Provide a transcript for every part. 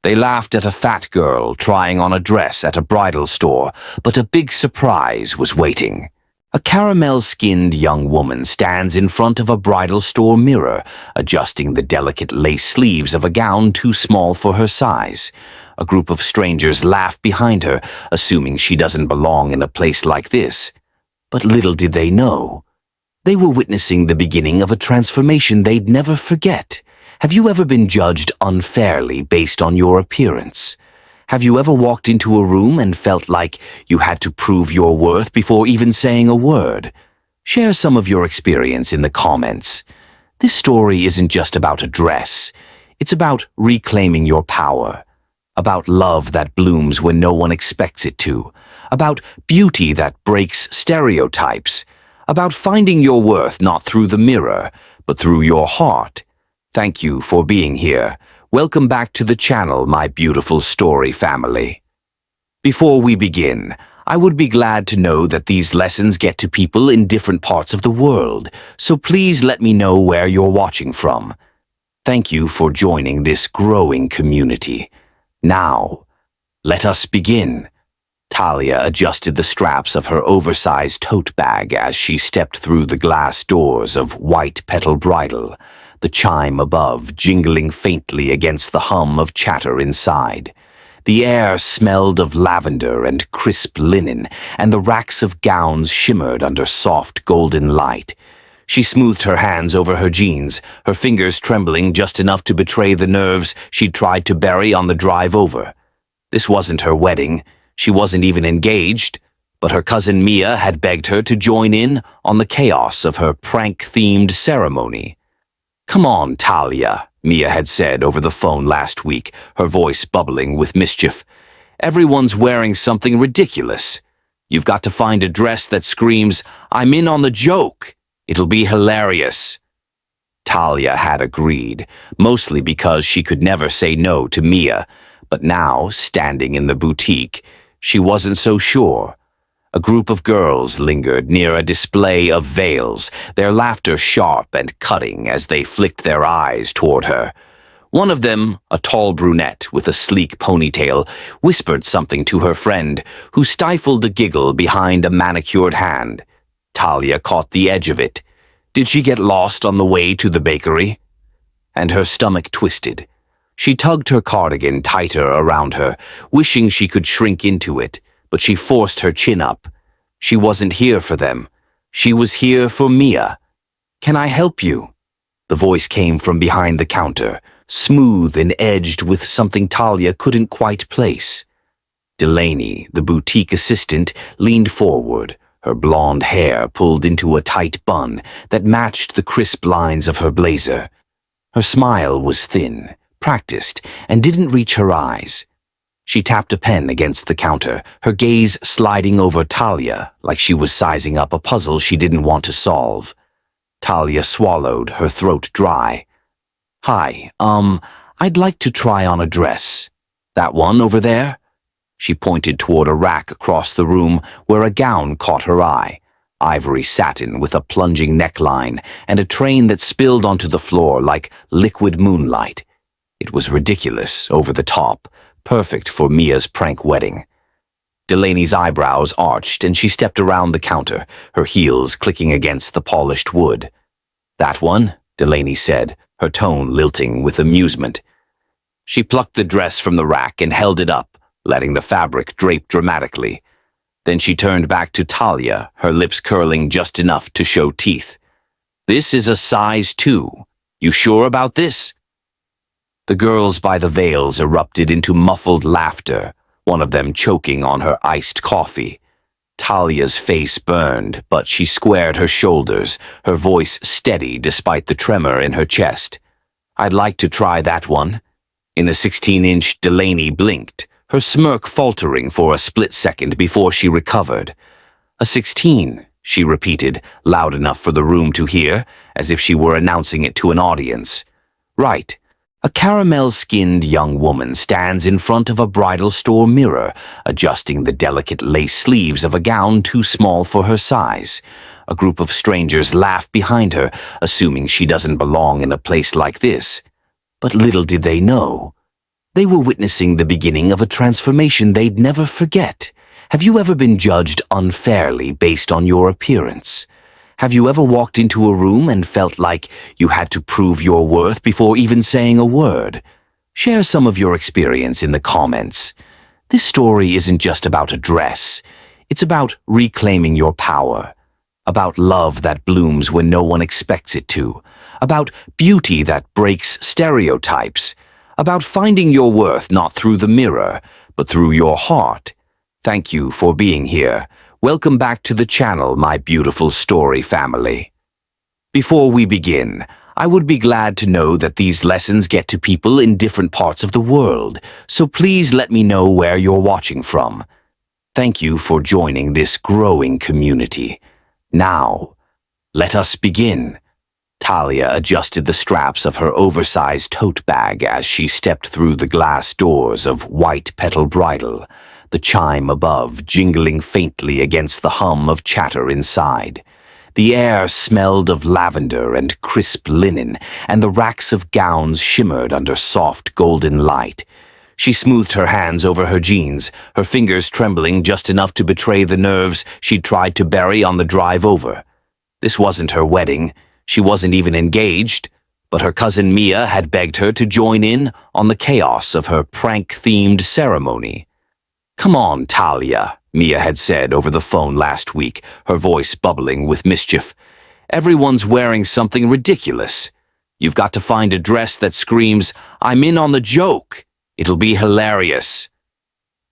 They laughed at a fat girl trying on a dress at a bridal store, but a big surprise was waiting. A caramel-skinned young woman stands in front of a bridal store mirror, adjusting the delicate lace sleeves of a gown too small for her size. A group of strangers laugh behind her, assuming she doesn't belong in a place like this. But little did they know, they were witnessing the beginning of a transformation they'd never forget. Have you ever been judged unfairly based on your appearance? Have you ever walked into a room and felt like you had to prove your worth before even saying a word? Share some of your experience in the comments. This story isn't just about a dress. It's about reclaiming your power. About love that blooms when no one expects it to. About beauty that breaks stereotypes. About finding your worth not through the mirror, but through your heart. Thank you for being here. Welcome back to the channel, my beautiful story family. Before we begin, I would be glad to know that these lessons get to people in different parts of the world, so please let me know where you're watching from. Thank you for joining this growing community. Now, let us begin. Talia adjusted the straps of her oversized tote bag as she stepped through the glass doors of White Petal Bridal, the chime above jingling faintly against the hum of chatter inside. The air smelled of lavender and crisp linen, and the racks of gowns shimmered under soft golden light. She smoothed her hands over her jeans, her fingers trembling just enough to betray the nerves she'd tried to bury on the drive over. This wasn't her wedding. She wasn't even engaged, but her cousin Mia had begged her to join in on the chaos of her prank-themed ceremony. "Come on, Talia," Mia had said over the phone last week, her voice bubbling with mischief. "Everyone's wearing something ridiculous. You've got to find a dress that screams, 'I'm in on the joke.' It'll be hilarious." Talia had agreed, mostly because she could never say no to Mia, but now, standing in the boutique, she wasn't so sure. A group of girls lingered near a display of veils, their laughter sharp and cutting as they flicked their eyes toward her. One of them, a tall brunette with a sleek ponytail, whispered something to her friend, who stifled a giggle behind a manicured hand. Talia caught the edge of it. Did she get lost on the way to the bakery? And her stomach twisted. She tugged her cardigan tighter around her, wishing she could shrink into it, but she forced her chin up. She wasn't here for them. She was here for Mia. "Can I help you?" The voice came from behind the counter, smooth and edged with something Talia couldn't quite place. Delaney, the boutique assistant, leaned forward, her blonde hair pulled into a tight bun that matched the crisp lines of her blazer. Her smile was thin, practiced, and didn't reach her eyes. She tapped a pen against the counter, her gaze sliding over Talia like she was sizing up a puzzle she didn't want to solve. Talia swallowed, her throat dry. "Hi, I'd like to try on a dress. That one over there?" She pointed toward a rack across the room where a gown caught her eye. Ivory satin with a plunging neckline and a train that spilled onto the floor like liquid moonlight. It was ridiculous, over the top, perfect for Mia's prank wedding. Delaney's eyebrows arched and she stepped around the counter, her heels clicking against the polished wood. "That one?" Delaney said, her tone lilting with amusement. She plucked the dress from the rack and held it up, letting the fabric drape dramatically. Then she turned back to Talia, her lips curling just enough to show teeth. "This is a size 2. You sure about this?" The girls by the veils erupted into muffled laughter, one of them choking on her iced coffee. Talia's face burned, but she squared her shoulders, her voice steady despite the tremor in her chest. "I'd like to try that one." In a 16-inch, Delaney blinked, her smirk faltering for a split second before she recovered. "A 16, she repeated, loud enough for the room to hear, as if she were announcing it to an audience. "Right. A caramel-skinned young woman stands in front of a bridal store mirror, adjusting the delicate lace sleeves of a gown too small for her size. A group of strangers laugh behind her, assuming she doesn't belong in a place like this. But little did they know, They were witnessing the beginning of a transformation they'd never forget. Have you ever been judged unfairly based on your appearance? Have you ever walked into a room and felt like you had to prove your worth before even saying a word? Share some of your experience in the comments. This story isn't just about a dress. It's about reclaiming your power, about love that blooms when no one expects it to, about beauty that breaks stereotypes, about finding your worth not through the mirror, but through your heart. Thank you for being here. Welcome back to the channel, my beautiful story family. Before we begin, I would be glad to know that these lessons get to people in different parts of the world, so please let me know where you're watching from. Thank you for joining this growing community. Now, let us begin. Talia adjusted the straps of her oversized tote bag as she stepped through the glass doors of White Petal Bridal, the chime above jingling faintly against the hum of chatter inside. The air smelled of lavender and crisp linen, and the racks of gowns shimmered under soft golden light. She smoothed her hands over her jeans, her fingers trembling just enough to betray the nerves she'd tried to bury on the drive over. This wasn't her wedding. She wasn't even engaged, but her cousin Mia had begged her to join in on the chaos of her prank-themed ceremony. "Come on, Talia," Mia had said over the phone last week, her voice bubbling with mischief. "Everyone's wearing something ridiculous. You've got to find a dress that screams, 'I'm in on the joke.' It'll be hilarious."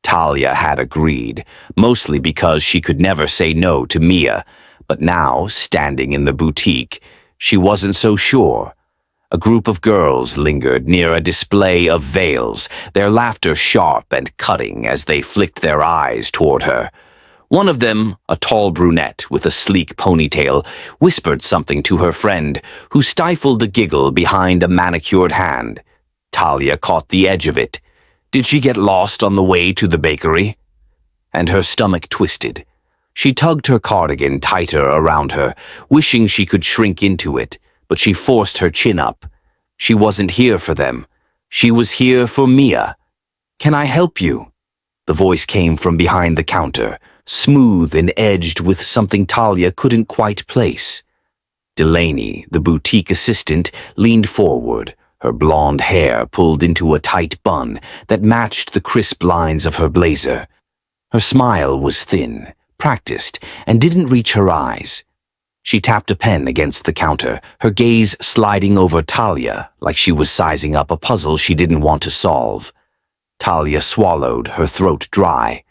Talia had agreed, mostly because she could never say no to Mia, but now, standing in the boutique, she wasn't so sure. A group of girls lingered near a display of veils, their laughter sharp and cutting as they flicked their eyes toward her. One of them, a tall brunette with a sleek ponytail, whispered something to her friend, who stifled a giggle behind a manicured hand. Talia caught the edge of it. Did she get lost on the way to the bakery? And her stomach twisted. She tugged her cardigan tighter around her, wishing she could shrink into it, but she forced her chin up. She wasn't here for them. She was here for Mia. "Can I help you?" The voice came from behind the counter, smooth and edged with something Talia couldn't quite place. Delaney, the boutique assistant, leaned forward, her blonde hair pulled into a tight bun that matched the crisp lines of her blazer. Her smile was thin, practiced, and didn't reach her eyes. She tapped a pen against the counter, her gaze sliding over Talia like she was sizing up a puzzle she didn't want to solve. Talia swallowed, her throat dry.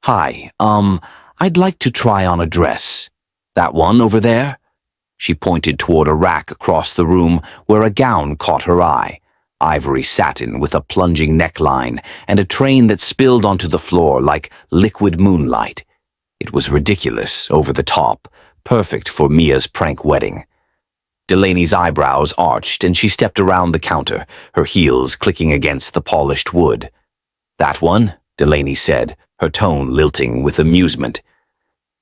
"Hi, I'd like to try on a dress. That one over there?" She pointed toward a rack across the room where a gown caught her eye, ivory satin with a plunging neckline and a train that spilled onto the floor like liquid moonlight. It was ridiculous, over the top, perfect for Mia's prank wedding. Delaney's eyebrows arched and she stepped around the counter, her heels clicking against the polished wood. "That one?" Delaney said, her tone lilting with amusement.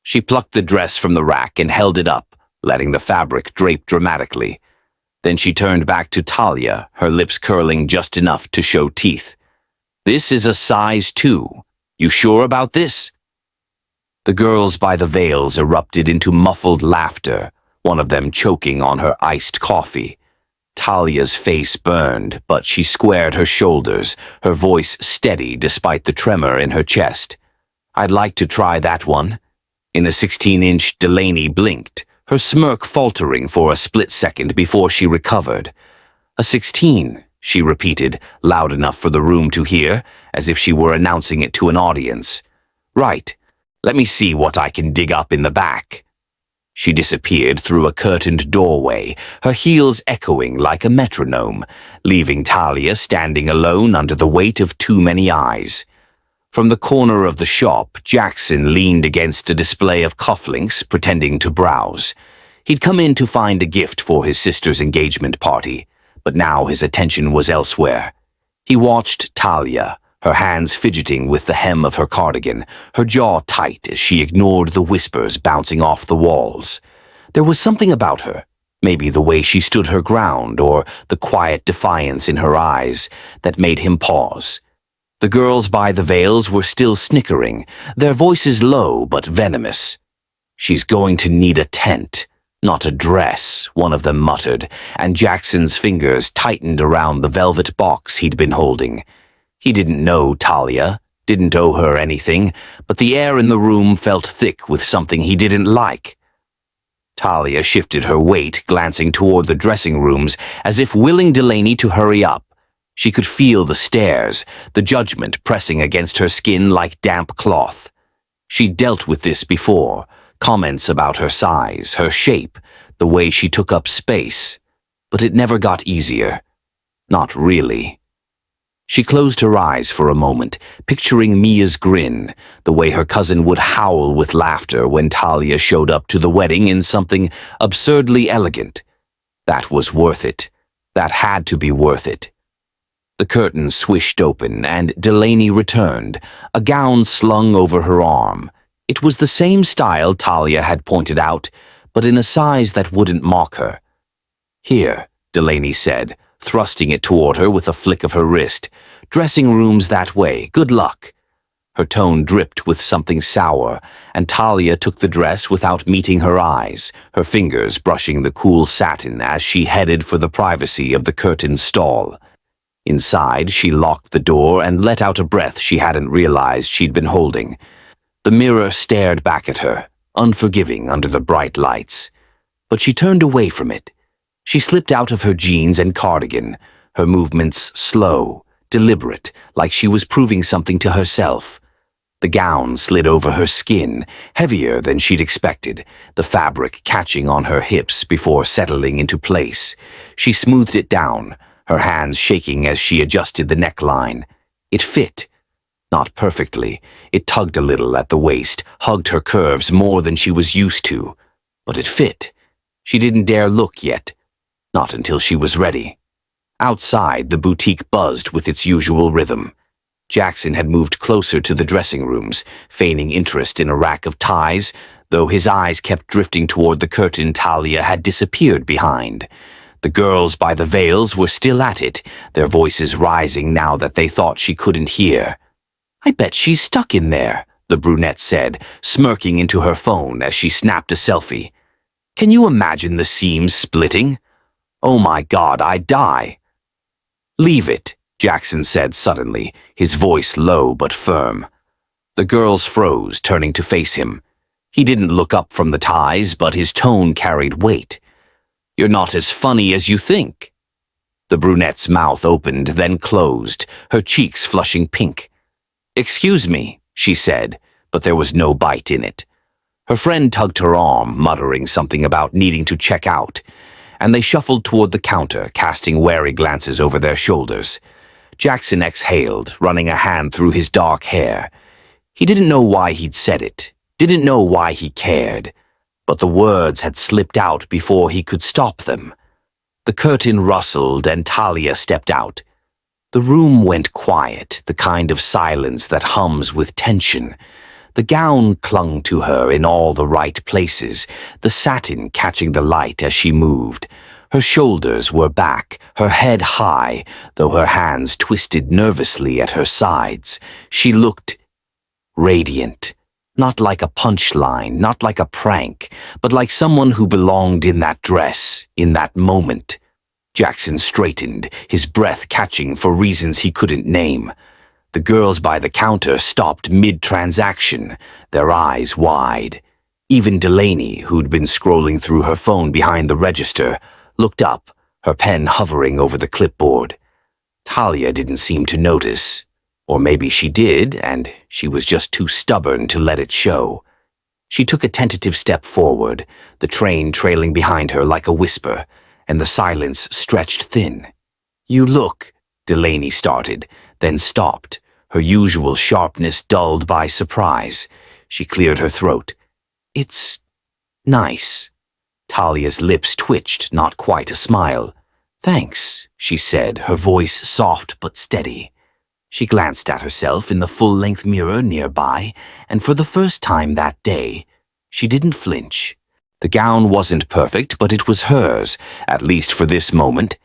She plucked the dress from the rack and held it up, letting the fabric drape dramatically. Then she turned back to Talia, her lips curling just enough to show teeth. "This is a size 2. You sure about this?" The girls by the veils erupted into muffled laughter, one of them choking on her iced coffee. Talia's face burned, but she squared her shoulders, her voice steady despite the tremor in her chest. "I'd like to try that one." In a 16-inch, Delaney blinked, her smirk faltering for a split second before she recovered. "A 16, she repeated, loud enough for the room to hear, as if she were announcing it to an audience. "Right. Let me see what I can dig up in the back." She disappeared through a curtained doorway, her heels echoing like a metronome, leaving Talia standing alone under the weight of too many eyes. From the corner of the shop, Jackson leaned against a display of cufflinks, pretending to browse. He'd come in to find a gift for his sister's engagement party, but now his attention was elsewhere. He watched Talia, her hands fidgeting with the hem of her cardigan, her jaw tight as she ignored the whispers bouncing off the walls. There was something about her, Maybe the way she stood her ground, or the quiet defiance in her eyes that made him pause. The girls by the veils were still snickering, their voices low but venomous. "She's going to need a tent, not a dress," one of them muttered, and Jackson's fingers tightened around the velvet box he'd been holding. He didn't know Talia, didn't owe her anything, but the air in the room felt thick with something he didn't like. Talia shifted her weight, glancing toward the dressing rooms as if willing Delaney to hurry up. She could feel the stares, the judgment pressing against her skin like damp cloth. She'd dealt with this before, comments about her size, her shape, the way she took up space, but it never got easier. Not really. She closed her eyes for a moment, picturing Mia's grin, the way her cousin would howl with laughter when Talia showed up to the wedding in something absurdly elegant. That was worth it. That had to be worth it. The curtain swished open, and Delaney returned, a gown slung over her arm. It was the same style Talia had pointed out, but in a size that wouldn't mock her. "Here," Delaney said, thrusting it toward her with a flick of her wrist. "Dressing rooms that way. Good luck." Her tone dripped with something sour, and Talia took the dress without meeting her eyes, her fingers brushing the cool satin as she headed for the privacy of the curtained stall. Inside, she locked the door and let out a breath she hadn't realized she'd been holding. The mirror stared back at her, unforgiving under the bright lights. But she turned away from it. She slipped out of her jeans and cardigan, her movements slow, deliberate, like she was proving something to herself. The gown slid over her skin, heavier than she'd expected, the fabric catching on her hips before settling into place. She smoothed it down, her hands shaking as she adjusted the neckline. It fit. Not perfectly. It tugged a little at the waist, hugged her curves more than she was used to. But it fit. She didn't dare look yet. Not until she was ready. Outside, the boutique buzzed with its usual rhythm. Jackson had moved closer to the dressing rooms, feigning interest in a rack of ties, though his eyes kept drifting toward the curtain Talia had disappeared behind. The girls by the veils were still at it, their voices rising now that they thought she couldn't hear. "I bet she's stuck in there," the brunette said, smirking into her phone as she snapped a selfie. "Can you imagine the seams splitting? Oh my God, I'd die." "Leave it," Jackson said suddenly, his voice low but firm. The girls froze, turning to face him. He didn't look up from the ties, but his tone carried weight. "You're not as funny as you think." The brunette's mouth opened, then closed, her cheeks flushing pink. "Excuse me," she said, but there was no bite in it. Her friend tugged her arm, muttering something about needing to check out, and they shuffled toward the counter, casting wary glances over their shoulders. Jackson exhaled, running a hand through his dark hair. He didn't know why he'd said it, didn't know why he cared, but the words had slipped out before he could stop them. The curtain rustled and Talia stepped out. The room went quiet, the kind of silence that hums with tension. The gown clung to her in all the right places, the satin catching the light as she moved. Her shoulders were back, her head high, though her hands twisted nervously at her sides. She looked radiant, not like a punchline, not like a prank, but like someone who belonged in that dress, in that moment. Jackson straightened, his breath catching for reasons he couldn't name. The girls by the counter stopped mid-transaction, their eyes wide. Even Delaney, who'd been scrolling through her phone behind the register, looked up, her pen hovering over the clipboard. Talia didn't seem to notice. Or maybe she did, and she was just too stubborn to let it show. She took a tentative step forward, the train trailing behind her like a whisper, and the silence stretched thin. "You look," Delaney started, then stopped, her usual sharpness dulled by surprise. She cleared her throat. "It's nice." Talia's lips twitched, not quite a smile. "Thanks," she said, her voice soft but steady. She glanced at herself in the full-length mirror nearby, and for the first time that day, she didn't flinch. The gown wasn't perfect, but it was hers, at least for this moment.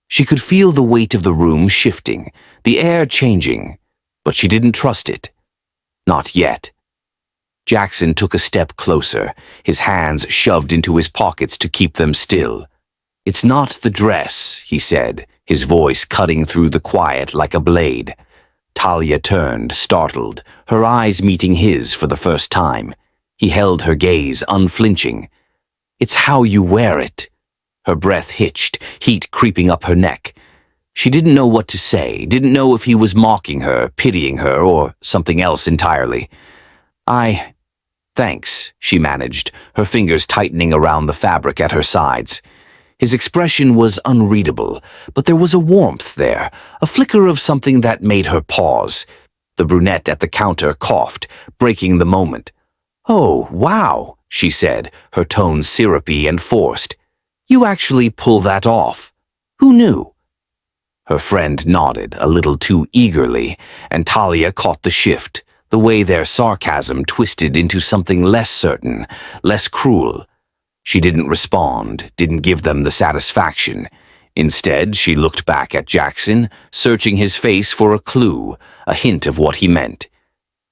She could feel the weight of the room shifting, the air changing, but she didn't trust it. Not yet. Jackson took a step closer, his hands shoved into his pockets to keep them still. "It's not the dress," he said, his voice cutting through the quiet like a blade. Talia turned, startled, her eyes meeting his for the first time. He held her gaze, unflinching. "It's how you wear it." Her breath hitched, heat creeping up her neck. She didn't know what to say, didn't know if he was mocking her, pitying her, or something else entirely. Thanks," she managed, her fingers tightening around the fabric at her sides. His expression was unreadable, but there was a warmth there, a flicker of something that made her pause. The brunette at the counter coughed, breaking the moment. "Oh, wow," she said, her tone syrupy and forced. "You actually pull that off. Who knew?" Her friend nodded, a little too eagerly, and Talia caught the shift, the way their sarcasm twisted into something less certain, less cruel. She didn't respond, didn't give them the satisfaction. Instead, she looked back at Jackson, searching his face for a clue, a hint of what he meant.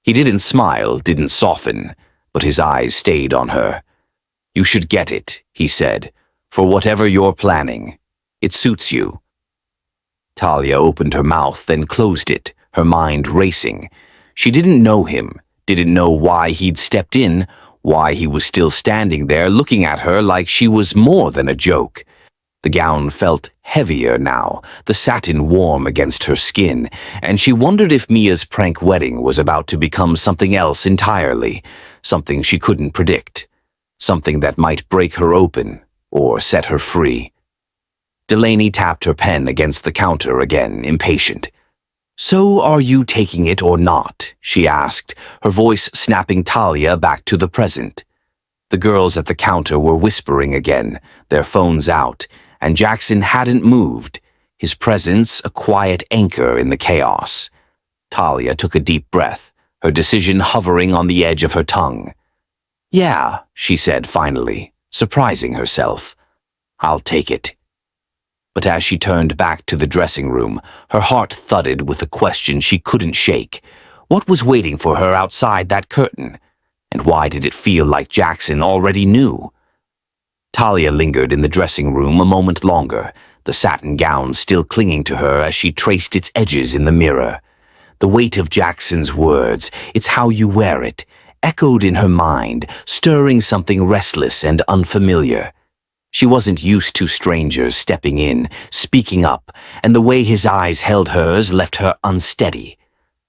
He didn't smile, didn't soften, but his eyes stayed on her. "You should get it," he said, "for whatever you're planning. It suits you." Talia opened her mouth, then closed it, her mind racing. She didn't know him, didn't know why he'd stepped in, why he was still standing there looking at her like she was more than a joke. The gown felt heavier now, the satin warm against her skin, and she wondered if Mia's prank wedding was about to become something else entirely, something she couldn't predict, something that might break her open or set her free. Delaney tapped her pen against the counter again, impatient. "So are you taking it or not?" she asked, her voice snapping Talia back to the present. The girls at the counter were whispering again, their phones out, and Jackson hadn't moved, his presence a quiet anchor in the chaos. Talia took a deep breath, her decision hovering on the edge of her tongue. "Yeah," she said finally, surprising herself. "I'll take it." But as she turned back to the dressing room, her heart thudded with a question she couldn't shake. What was waiting for her outside that curtain? And why did it feel like Jackson already knew? Talia lingered in the dressing room a moment longer, the satin gown still clinging to her as she traced its edges in the mirror. The weight of Jackson's words, "It's how you wear it," echoed in her mind, stirring something restless and unfamiliar. She wasn't used to strangers stepping in, speaking up, and the way his eyes held hers left her unsteady.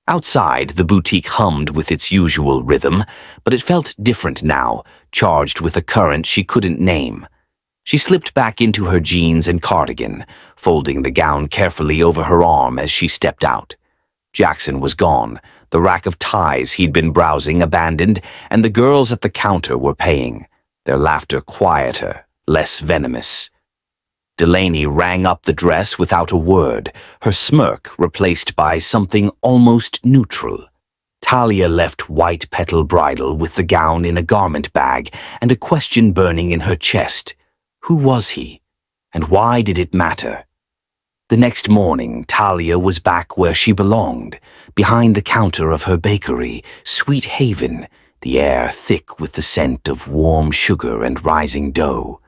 Outside, the boutique hummed with its usual rhythm, but it felt different now, charged with a current she couldn't name. She slipped back into her jeans and cardigan, folding the gown carefully over her arm as she stepped out. Jackson was gone, the rack of ties he'd been browsing abandoned, and the girls at the counter were paying, their laughter quieter, less venomous. Delaney rang up the dress without a word, her smirk replaced by something almost neutral. Talia left White Petal Bridal with the gown in a garment bag and a question burning in her chest. Who was he? And why did it matter? The next morning, Talia was back where she belonged, behind the counter of her bakery, Sweet Haven, the air thick with the scent of warm sugar and rising dough.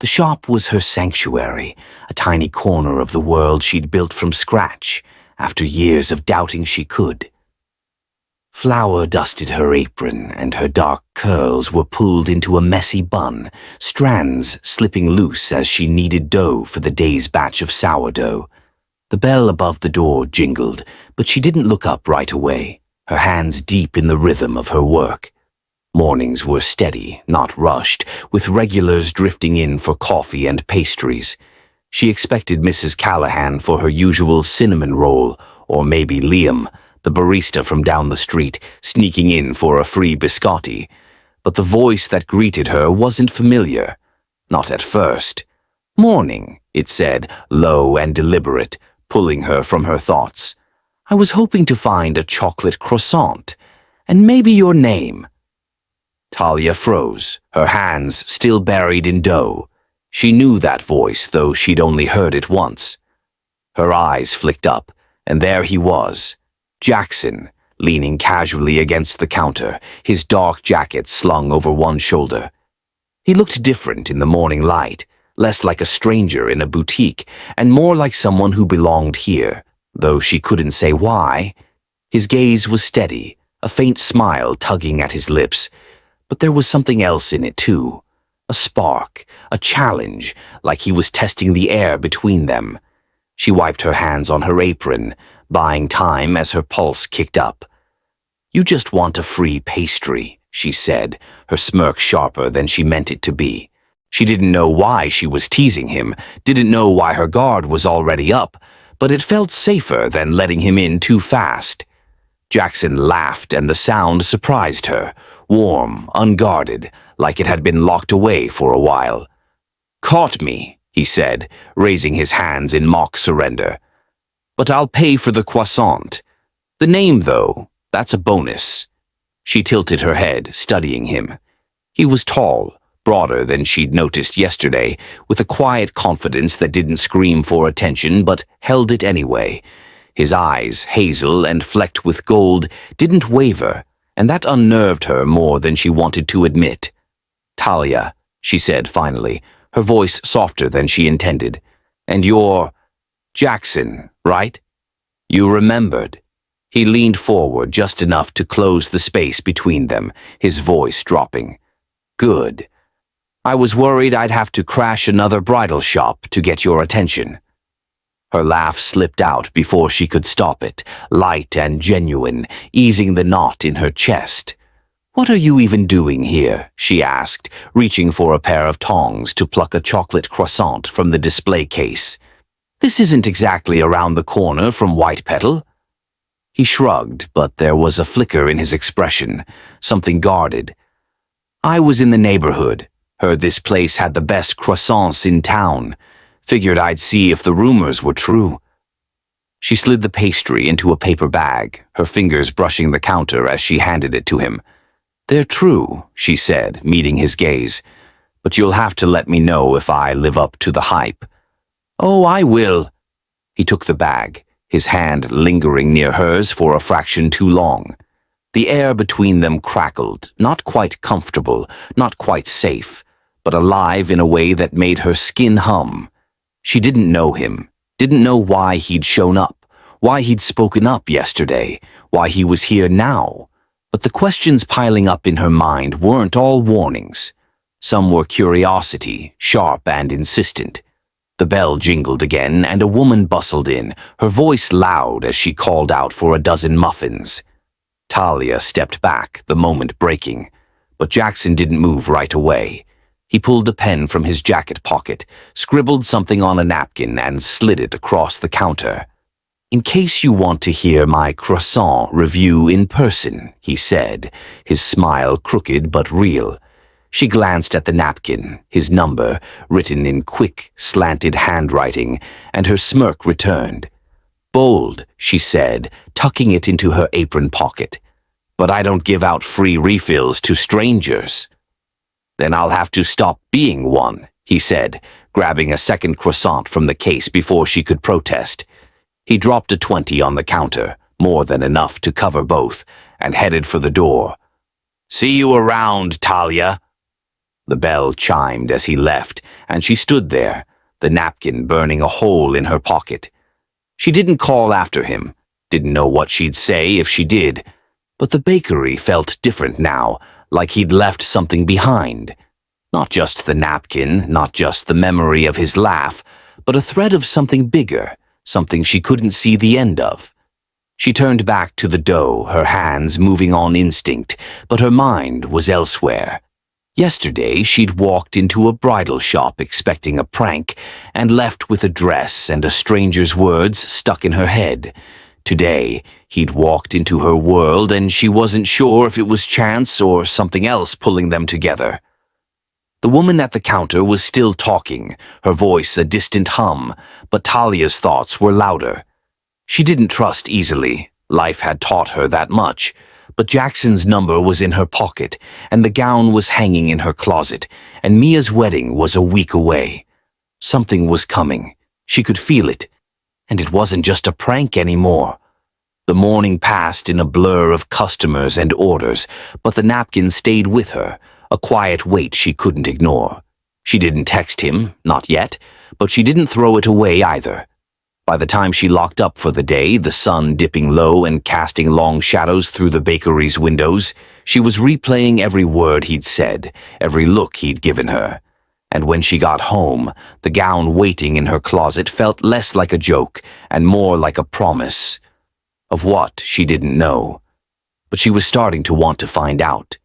The shop was her sanctuary, a tiny corner of the world she'd built from scratch, after years of doubting she could. Flour dusted her apron, and her dark curls were pulled into a messy bun, strands slipping loose as she kneaded dough for the day's batch of sourdough. The bell above the door jingled, but she didn't look up right away, her hands deep in the rhythm of her work. Mornings were steady, not rushed, with regulars drifting in for coffee and pastries. She expected Mrs. Callahan for her usual cinnamon roll, or maybe Liam, the barista from down the street, sneaking in for a free biscotti. But the voice that greeted her wasn't familiar. Not at first. "Morning," it said, low and deliberate, pulling her from her thoughts. "I was hoping to find a chocolate croissant. And maybe your name." Talia froze, her hands still buried in dough. She knew that voice, though she'd only heard it once. Her eyes flicked up, and there he was, Jackson, leaning casually against the counter, his dark jacket slung over one shoulder. He looked different in the morning light, less like a stranger in a boutique, and more like someone who belonged here, though she couldn't say why. His gaze was steady, a faint smile tugging at his lips, but there was something else in it too. A spark, a challenge, like he was testing the air between them. She wiped her hands on her apron, buying time as her pulse kicked up. "You just want a free pastry," she said, her smirk sharper than she meant it to be. She didn't know why she was teasing him, didn't know why her guard was already up, but it felt safer than letting him in too fast. Jackson laughed, and the sound surprised her, warm, unguarded, like it had been locked away for a while. "Caught me," he said, raising his hands in mock surrender. "But I'll pay for the croissant. The name, though, that's a bonus." She tilted her head, studying him. He was tall, broader than she'd noticed yesterday, with a quiet confidence that didn't scream for attention but held it anyway. His eyes, hazel and flecked with gold, didn't waver, and that unnerved her more than she wanted to admit. "Talia," she said finally, her voice softer than she intended. "And you're Jackson, right?" "You remembered." He leaned forward just enough to close the space between them, his voice dropping. "Good. I was worried I'd have to crash another bridal shop to get your attention." Her laugh slipped out before she could stop it, light and genuine, easing the knot in her chest. "What are you even doing here?" she asked, reaching for a pair of tongs to pluck a chocolate croissant from the display case. "This isn't exactly around the corner from White Petal." He shrugged, but there was a flicker in his expression, something guarded. "I was in the neighborhood, heard this place had the best croissants in town. Figured I'd see if the rumors were true." She slid the pastry into a paper bag, her fingers brushing the counter as she handed it to him. "They're true," she said, meeting his gaze. "But you'll have to let me know if I live up to the hype." "Oh, I will." He took the bag, his hand lingering near hers for a fraction too long. The air between them crackled, not quite comfortable, not quite safe, but alive in a way that made her skin hum. She didn't know him, didn't know why he'd shown up, why he'd spoken up yesterday, why he was here now. But the questions piling up in her mind weren't all warnings. Some were curiosity, sharp and insistent. The bell jingled again, and a woman bustled in, her voice loud as she called out for a dozen muffins. Talia stepped back, the moment breaking, but Jackson didn't move right away. He pulled a pen from his jacket pocket, scribbled something on a napkin, and slid it across the counter. "In case you want to hear my croissant review in person," he said, his smile crooked but real. She glanced at the napkin, his number, written in quick, slanted handwriting, and her smirk returned. "Bold," she said, tucking it into her apron pocket. "But I don't give out free refills to strangers." "Then I'll have to stop being one," he said, grabbing a second croissant from the case before she could protest. He dropped a 20 on the counter, more than enough to cover both, and headed for the door. "See you around, Talia." The bell chimed as he left, and she stood there, the napkin burning a hole in her pocket. She didn't call after him, didn't know what she'd say if she did, but the bakery felt different now, like he'd left something behind. Not just the napkin, not just the memory of his laugh, but a thread of something bigger, something she couldn't see the end of. She turned back to the dough, her hands moving on instinct, but her mind was elsewhere. Yesterday, she'd walked into a bridal shop expecting a prank, and left with a dress and a stranger's words stuck in her head. Today, he'd walked into her world, and she wasn't sure if it was chance or something else pulling them together. The woman at the counter was still talking, her voice a distant hum, but Talia's thoughts were louder. She didn't trust easily, life had taught her that much, but Jackson's number was in her pocket, and the gown was hanging in her closet, and Mia's wedding was a week away. Something was coming. She could feel it, and it wasn't just a prank anymore. The morning passed in a blur of customers and orders, but the napkin stayed with her, a quiet weight she couldn't ignore. She didn't text him, not yet, but she didn't throw it away either. By the time she locked up for the day, the sun dipping low and casting long shadows through the bakery's windows, she was replaying every word he'd said, every look he'd given her. And when she got home, the gown waiting in her closet felt less like a joke and more like a promise. Of what, she didn't know. But she was starting to want to find out.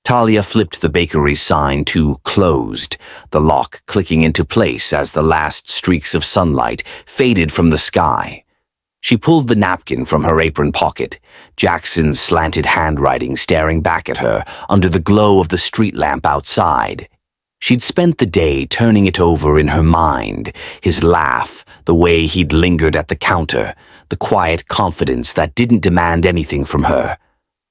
Talia flipped the bakery's sign to closed, the lock clicking into place as the last streaks of sunlight faded from the sky. She pulled the napkin from her apron pocket, Jackson's slanted handwriting staring back at her under the glow of the street lamp outside. She'd spent the day turning it over in her mind, his laugh, the way he'd lingered at the counter, the quiet confidence that didn't demand anything from her.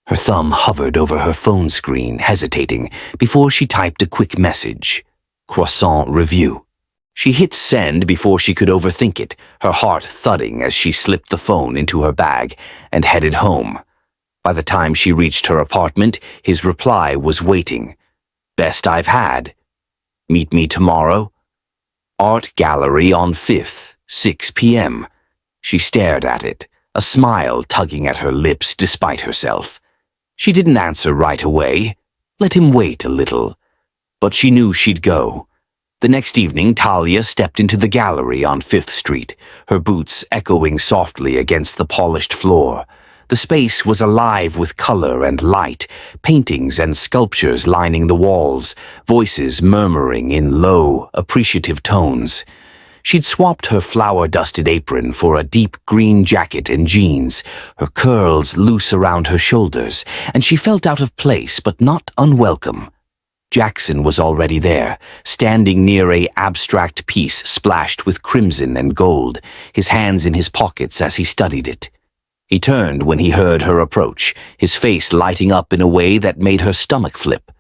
Her thumb hovered over her phone screen, hesitating, before she typed a quick message. Croissant review. She hit send before she could overthink it, her heart thudding as she slipped the phone into her bag and headed home. By the time she reached her apartment, his reply was waiting. Best I've had. Meet me tomorrow? Art Gallery on 5th, 6 p.m. She stared at it, a smile tugging at her lips despite herself. She didn't answer right away. Let him wait a little. But she knew she'd go. The next evening, Talia stepped into the gallery on 5th Street, her boots echoing softly against the polished floor. The space was alive with color and light, paintings and sculptures lining the walls, voices murmuring in low, appreciative tones. She'd swapped her flour-dusted apron for a deep green jacket and jeans, her curls loose around her shoulders, and she felt out of place but not unwelcome. Jackson was already there, standing near an abstract piece splashed with crimson and gold, his hands in his pockets as he studied it. He turned when he heard her approach, his face lighting up in a way that made her stomach flip.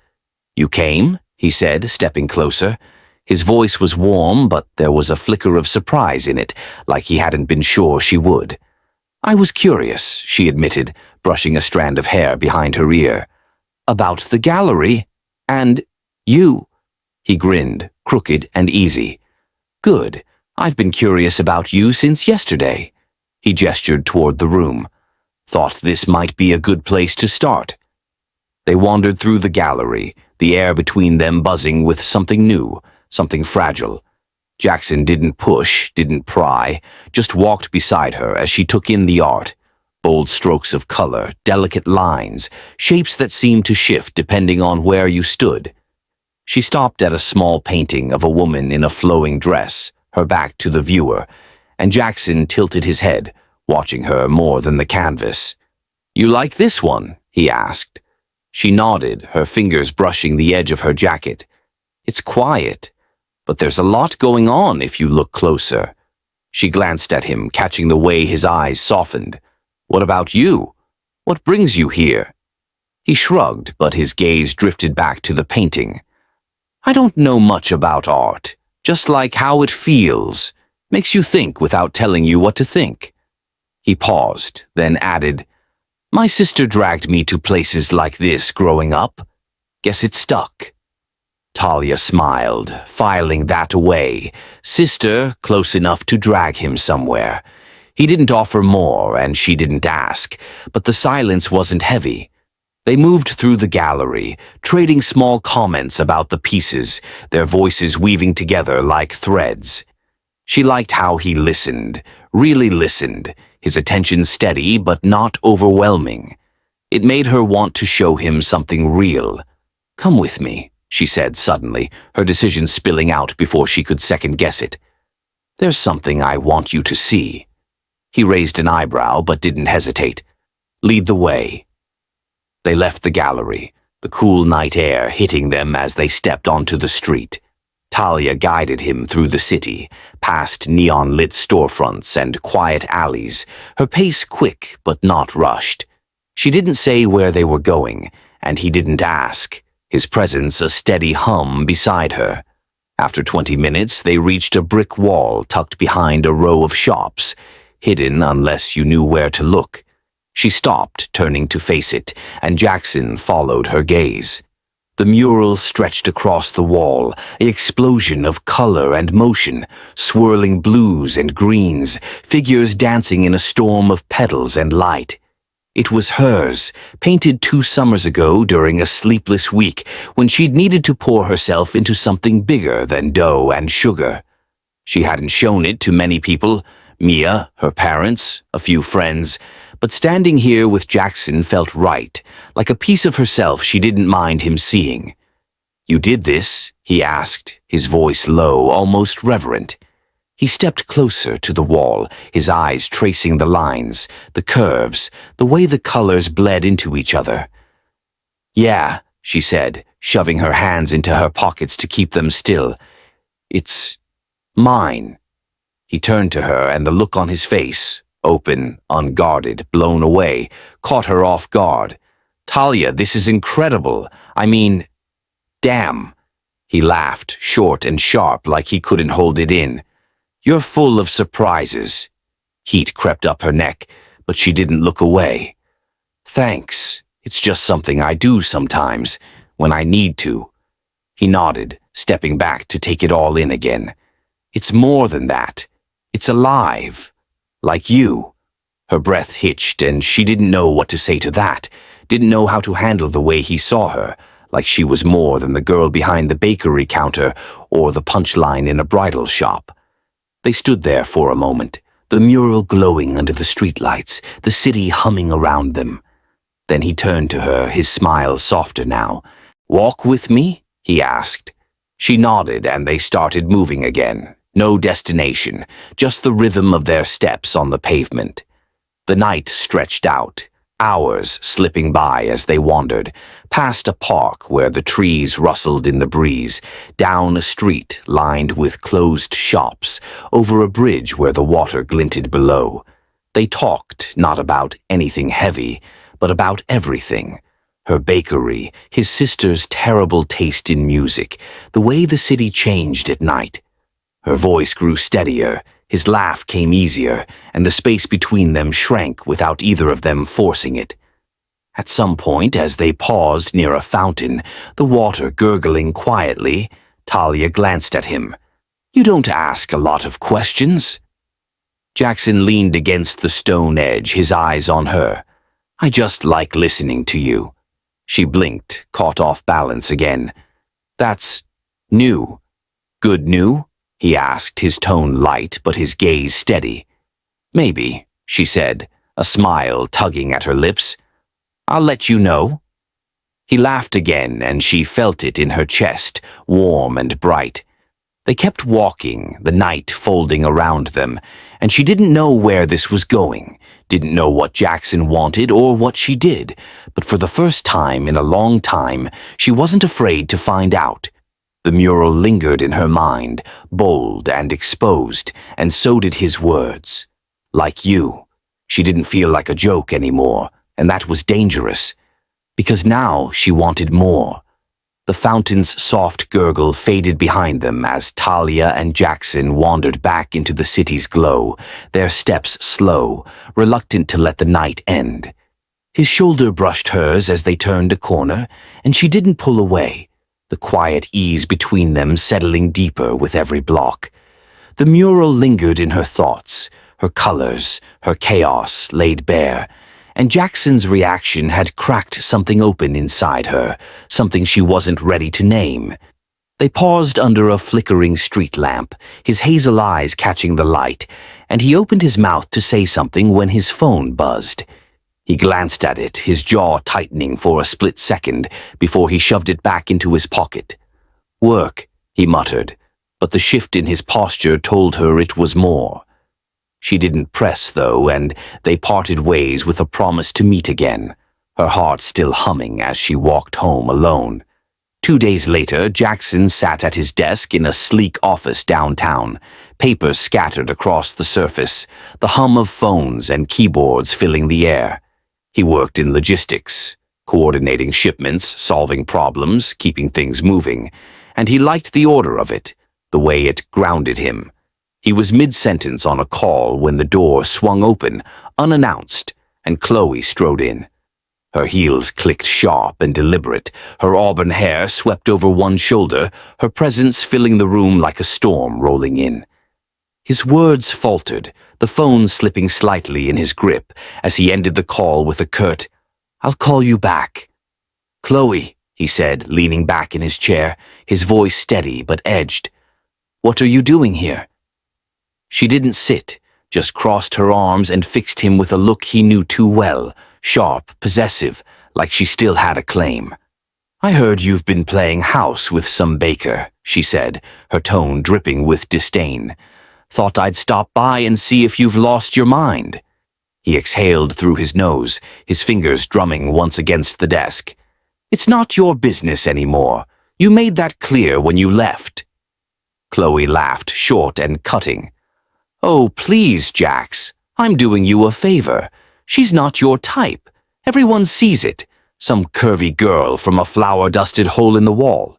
"You came?" he said, stepping closer. His voice was warm, but there was a flicker of surprise in it, like he hadn't been sure she would. "I was curious," she admitted, brushing a strand of hair behind her ear. "About the gallery? And you?" He grinned, crooked and easy. "Good. I've been curious about you since yesterday." He gestured toward the room. "Thought this might be a good place to start." They wandered through the gallery, the air between them buzzing with something new, something fragile. Jackson didn't push, didn't pry, just walked beside her as she took in the art. Bold strokes of color, delicate lines, shapes that seemed to shift depending on where you stood. She stopped at a small painting of a woman in a flowing dress, her back to the viewer, and Jackson tilted his head, watching her more than the canvas. "You like this one?" he asked. She nodded, her fingers brushing the edge of her jacket. "It's quiet, but there's a lot going on if you look closer." She glanced at him, catching the way his eyes softened. "What about you? What brings you here?" He shrugged, but his gaze drifted back to the painting. "I don't know much about art, just like how it feels. Makes you think without telling you what to think." He paused, then added, "My sister dragged me to places like this growing up. Guess it stuck." Talia smiled, filing that away. Sister, close enough to drag him somewhere. He didn't offer more, and she didn't ask, but the silence wasn't heavy. They moved through the gallery, trading small comments about the pieces, their voices weaving together like threads. She liked how he listened, really listened, his attention steady but not overwhelming. It made her want to show him something real. "Come with me," she said suddenly, her decision spilling out before she could second-guess it. "There's something I want you to see." He raised an eyebrow but didn't hesitate. "Lead the way." They left the gallery, the cool night air hitting them as they stepped onto the street. Talia guided him through the city, past neon-lit storefronts and quiet alleys, her pace quick but not rushed. She didn't say where they were going, and he didn't ask, his presence a steady hum beside her. After 20 minutes, they reached a brick wall tucked behind a row of shops, hidden unless you knew where to look. She stopped, turning to face it, and Jackson followed her gaze. The mural stretched across the wall, an explosion of color and motion, swirling blues and greens, figures dancing in a storm of petals and light. It was hers, painted 2 summers ago during a sleepless week when she'd needed to pour herself into something bigger than dough and sugar. She hadn't shown it to many people, Mia, her parents, a few friends, but standing here with Jackson felt right, like a piece of herself she didn't mind him seeing. "You did this?" he asked, his voice low, almost reverent. He stepped closer to the wall, his eyes tracing the lines, the curves, the way the colors bled into each other. "Yeah," she said, shoving her hands into her pockets to keep them still. "It's mine." He turned to her, and the look on his face, open, unguarded, blown away, caught her off guard. "Talia, this is incredible. I mean, damn." He laughed, short and sharp, like he couldn't hold it in. "You're full of surprises." Heat crept up her neck, but she didn't look away. "Thanks. It's just something I do sometimes, when I need to." He nodded, stepping back to take it all in again. "It's more than that. It's alive. Like you." Her breath hitched, and she didn't know what to say to that, didn't know how to handle the way he saw her, like she was more than the girl behind the bakery counter or the punchline in a bridal shop. They stood there for a moment, the mural glowing under the streetlights, the city humming around them. Then he turned to her, his smile softer now. "Walk with me?" he asked. She nodded, and they started moving again. No destination, just the rhythm of their steps on the pavement. The night stretched out, hours slipping by as they wandered, past a park where the trees rustled in the breeze, down a street lined with closed shops, over a bridge where the water glinted below. They talked not about anything heavy, but about everything. Her bakery, his sister's terrible taste in music, the way the city changed at night. Her voice grew steadier, his laugh came easier, and the space between them shrank without either of them forcing it. At some point, as they paused near a fountain, the water gurgling quietly, Talia glanced at him. "You don't ask a lot of questions." Jackson leaned against the stone edge, his eyes on her. "I just like listening to you." She blinked, caught off balance again. "That's new." "Good new?" he asked, his tone light but his gaze steady. "Maybe," she said, a smile tugging at her lips. "I'll let you know." He laughed again, and she felt it in her chest, warm and bright. They kept walking, the night folding around them, and she didn't know where this was going, didn't know what Jackson wanted or what she did, but for the first time in a long time, she wasn't afraid to find out. The mural lingered in her mind, bold and exposed, and so did his words. "Like you." She didn't feel like a joke anymore, and that was dangerous, because now she wanted more. The fountain's soft gurgle faded behind them as Talia and Jackson wandered back into the city's glow, their steps slow, reluctant to let the night end. His shoulder brushed hers as they turned a corner, and she didn't pull away, the quiet ease between them settling deeper with every block. The mural lingered in her thoughts, her colors, her chaos laid bare, and Jackson's reaction had cracked something open inside her, something she wasn't ready to name. They paused under a flickering street lamp, his hazel eyes catching the light, and he opened his mouth to say something when his phone buzzed. He glanced at it, his jaw tightening for a split second before he shoved it back into his pocket. "Work," he muttered, but the shift in his posture told her it was more. She didn't press, though, and they parted ways with a promise to meet again, her heart still humming as she walked home alone. 2 days later, Jackson sat at his desk in a sleek office downtown, papers scattered across the surface, the hum of phones and keyboards filling the air. He worked in logistics, coordinating shipments, solving problems, keeping things moving, and he liked the order of it, the way it grounded him. He was mid-sentence on a call when the door swung open, unannounced, and Chloe strode in. Her heels clicked sharp and deliberate, her auburn hair swept over one shoulder, her presence filling the room like a storm rolling in. His words faltered, the phone slipping slightly in his grip as he ended the call with a curt, "I'll call you back." "Chloe," he said, leaning back in his chair, his voice steady but edged. "What are you doing here?" She didn't sit, just crossed her arms and fixed him with a look he knew too well, sharp, possessive, like she still had a claim. "I heard you've been playing house with some baker," she said, her tone dripping with disdain. "Thought I'd stop by and see if you've lost your mind." He exhaled through his nose, his fingers drumming once against the desk. "It's not your business anymore. You made that clear when you left." Chloe laughed, short and cutting. "Oh, please, Jax. I'm doing you a favor. She's not your type. Everyone sees it. Some curvy girl from a flour-dusted hole in the wall.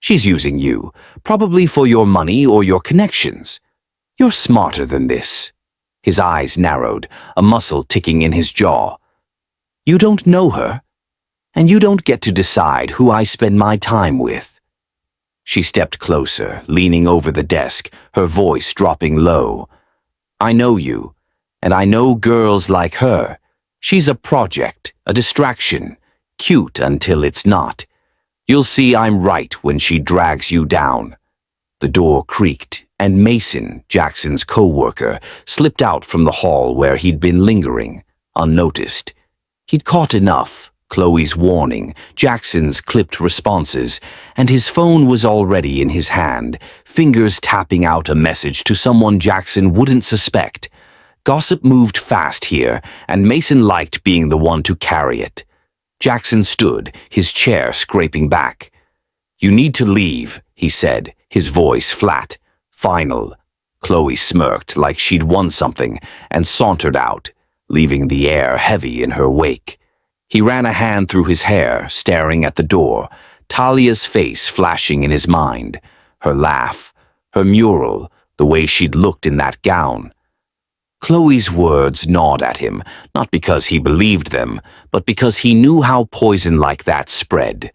She's using you, probably for your money or your connections. You're smarter than this." His eyes narrowed, a muscle ticking in his jaw. "You don't know her, and you don't get to decide who I spend my time with." She stepped closer, leaning over the desk, her voice dropping low. "I know you, and I know girls like her. She's a project, a distraction, cute until it's not. You'll see I'm right when she drags you down." The door creaked, and Mason, Jackson's co-worker, slipped out from the hall where he'd been lingering, unnoticed. He'd caught enough, Chloe's warning, Jackson's clipped responses, and his phone was already in his hand, fingers tapping out a message to someone Jackson wouldn't suspect. Gossip moved fast here, and Mason liked being the one to carry it. Jackson stood, his chair scraping back. "You need to leave," he said, his voice flat, final. Chloe smirked like she'd won something and sauntered out, leaving the air heavy in her wake. He ran a hand through his hair, staring at the door, Talia's face flashing in his mind, her laugh, her mural, the way she'd looked in that gown. Chloe's words gnawed at him, not because he believed them, but because he knew how poison like that spread.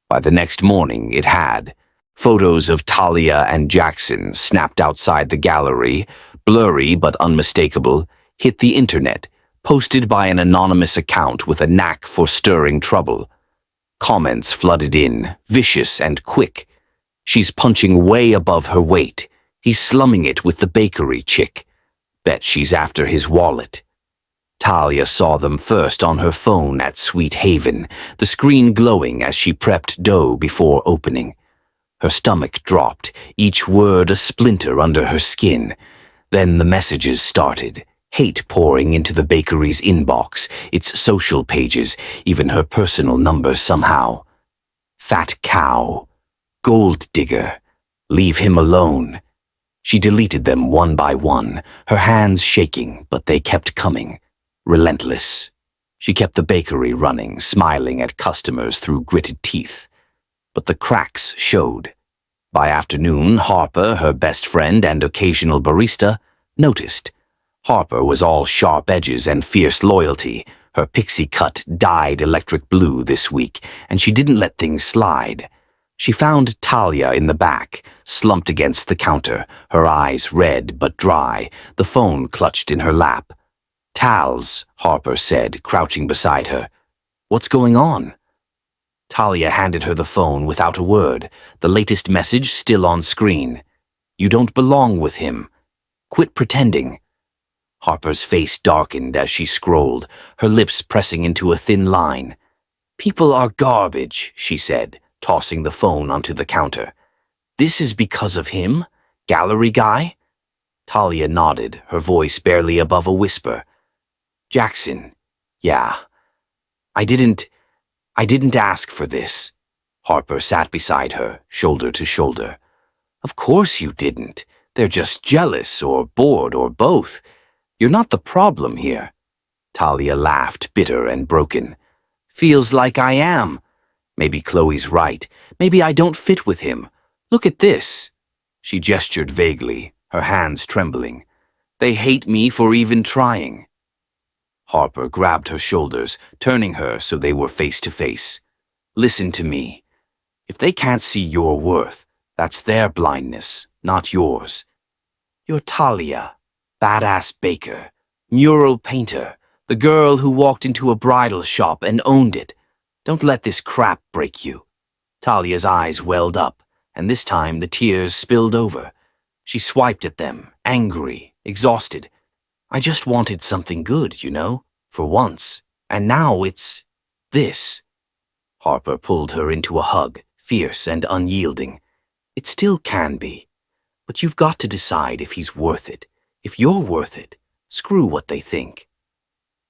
By the next morning, it had. Photos of Talia and Jackson, snapped outside the gallery, blurry but unmistakable, hit the internet, posted by an anonymous account with a knack for stirring trouble. Comments flooded in, vicious and quick. "She's punching way above her weight. He's slumming it with the bakery chick. Bet she's after his wallet." Talia saw them first on her phone at Sweet Haven, the screen glowing as she prepped dough before opening. Her stomach dropped, each word a splinter under her skin. Then the messages started, hate pouring into the bakery's inbox, its social pages, even her personal number somehow. "Fat cow. Gold digger. Leave him alone." She deleted them one by one, her hands shaking, but they kept coming. Relentless. She kept the bakery running, smiling at customers through gritted teeth. But the cracks showed. By afternoon, Harper, her best friend and occasional barista, noticed. Harper was all sharp edges and fierce loyalty, her pixie cut dyed electric blue this week, and she didn't let things slide. She found Talia in the back, slumped against the counter, her eyes red but dry, the phone clutched in her lap. "Tals," Harper said, crouching beside her. "What's going on?" Talia handed her the phone without a word, the latest message still on screen. "You don't belong with him. Quit pretending." Harper's face darkened as she scrolled, her lips pressing into a thin line. "People are garbage," she said, tossing the phone onto the counter. "This is because of him? Gallery guy?" Talia nodded, her voice barely above a whisper. "Jackson. Yeah. I didn't ask for this." Harper sat beside her, shoulder to shoulder. "Of course you didn't. They're just jealous or bored or both. You're not the problem here." Talia laughed, bitter and broken. Feels like I am. Maybe Chloe's right. Maybe I don't fit with him. Look at this. She gestured vaguely, her hands trembling. They hate me for even trying. Harper grabbed her shoulders, turning her so they were face to face. Listen to me. If they can't see your worth, that's their blindness, not yours. You're Talia, badass baker, mural painter, the girl who walked into a bridal shop and owned it. Don't let this crap break you. Talia's eyes welled up, and this time the tears spilled over. She swiped at them, angry, exhausted. I just wanted something good, for once. And now it's this. Harper pulled her into a hug, fierce and unyielding. It still can be. But you've got to decide if he's worth it. If you're worth it, screw what they think.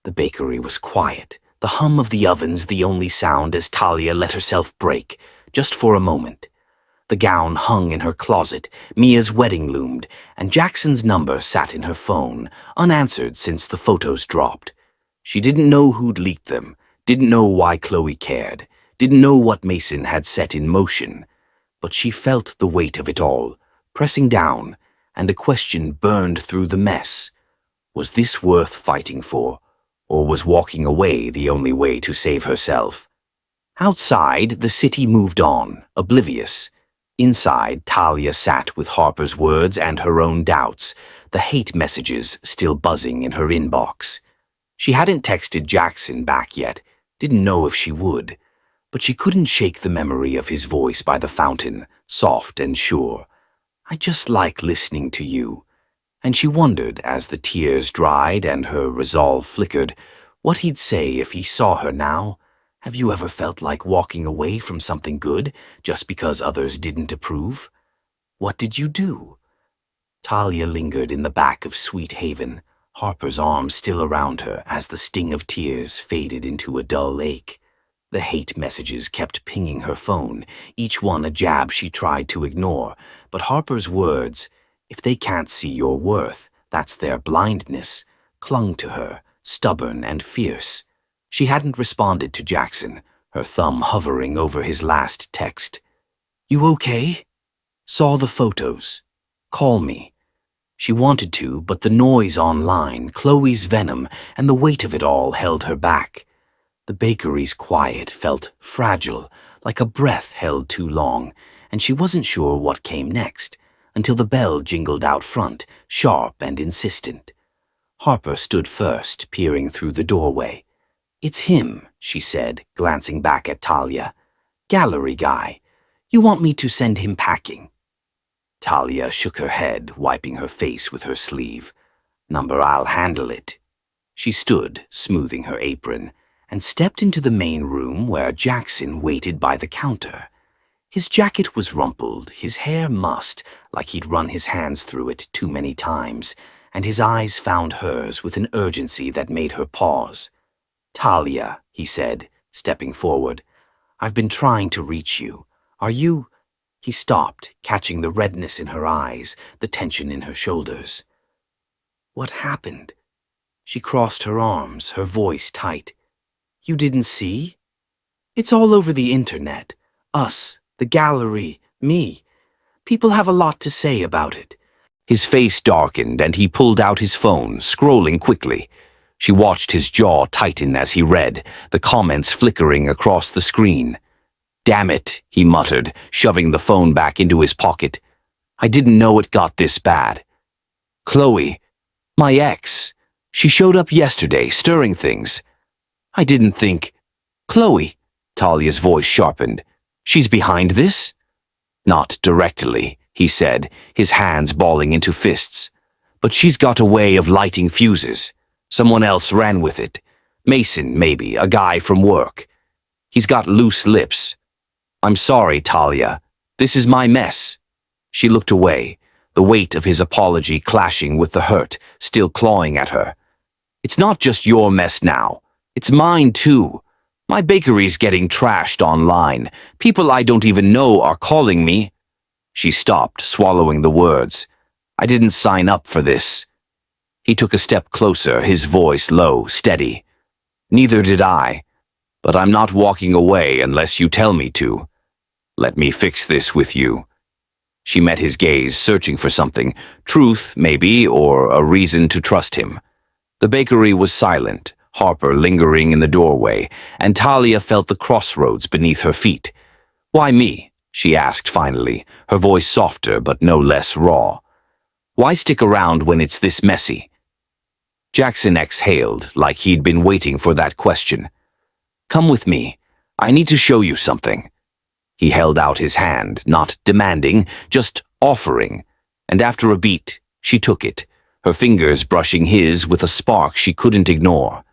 The bakery was quiet, the hum of the ovens the only sound as Talia let herself break, just for a moment. The gown hung in her closet, Mia's wedding loomed, and Jackson's number sat in her phone, unanswered since the photos dropped. She didn't know who'd leaked them, didn't know why Chloe cared, didn't know what Mason had set in motion. But she felt the weight of it all, pressing down, and a question burned through the mess. Was this worth fighting for, or was walking away the only way to save herself? Outside, the city moved on, oblivious. Inside, Talia sat with Harper's words and her own doubts, the hate messages still buzzing in her inbox. She hadn't texted Jackson back yet, didn't know if she would, but she couldn't shake the memory of his voice by the fountain, soft and sure. I just like listening to you. And she wondered, as the tears dried and her resolve flickered, what he'd say if he saw her now. Have you ever felt like walking away from something good just because others didn't approve? What did you do? Talia lingered in the back of Sweet Haven, Harper's arms still around her as the sting of tears faded into a dull ache. The hate messages kept pinging her phone, each one a jab she tried to ignore, but Harper's words, if they can't see your worth, that's their blindness, clung to her, stubborn and fierce. She hadn't responded to Jackson, her thumb hovering over his last text. You okay? Saw the photos. Call me. She wanted to, but the noise online, Chloe's venom, and the weight of it all held her back. The bakery's quiet felt fragile, like a breath held too long, and she wasn't sure what came next, until the bell jingled out front, sharp and insistent. Harper stood first, peering through the doorway. It's him, she said, glancing back at Talia. Gallery guy. You want me to send him packing? Talia shook her head, wiping her face with her sleeve. Number, I'll handle it. She stood, smoothing her apron, and stepped into the main room where Jackson waited by the counter. His jacket was rumpled, his hair mussed, like he'd run his hands through it too many times, and his eyes found hers with an urgency that made her pause. Talia, he said, stepping forward, I've been trying to reach you. Are you... He stopped, catching the redness in her eyes, the tension in her shoulders. What happened? She crossed her arms, her voice tight. You didn't see? It's all over the internet. Us, the gallery, me. People have a lot to say about it. His face darkened and he pulled out his phone, scrolling quickly. She watched his jaw tighten as he read, the comments flickering across the screen. Damn it, he muttered, shoving the phone back into his pocket. I didn't know it got this bad. Chloe, my ex. She showed up yesterday, stirring things. I didn't think... Chloe, Talia's voice sharpened. She's behind this? Not directly, he said, his hands balling into fists. But she's got a way of lighting fuses. Someone else ran with it. Mason, maybe, a guy from work. He's got loose lips. I'm sorry, Talia. This is my mess. She looked away, the weight of his apology clashing with the hurt, still clawing at her. It's not just your mess now. It's mine, too. My bakery's getting trashed online. People I don't even know are calling me. She stopped, swallowing the words. I didn't sign up for this. He took a step closer, his voice low, steady. Neither did I, but I'm not walking away unless you tell me to. Let me fix this with you. She met his gaze, searching for something, truth, maybe, or a reason to trust him. The bakery was silent, Harper lingering in the doorway, and Talia felt the crossroads beneath her feet. Why me? She asked finally, her voice softer but no less raw. Why stick around when it's this messy? Jackson exhaled, like he'd been waiting for that question. Come with me. I need to show you something. He held out his hand, not demanding, just offering, and after a beat, she took it, her fingers brushing his with a spark she couldn't ignore.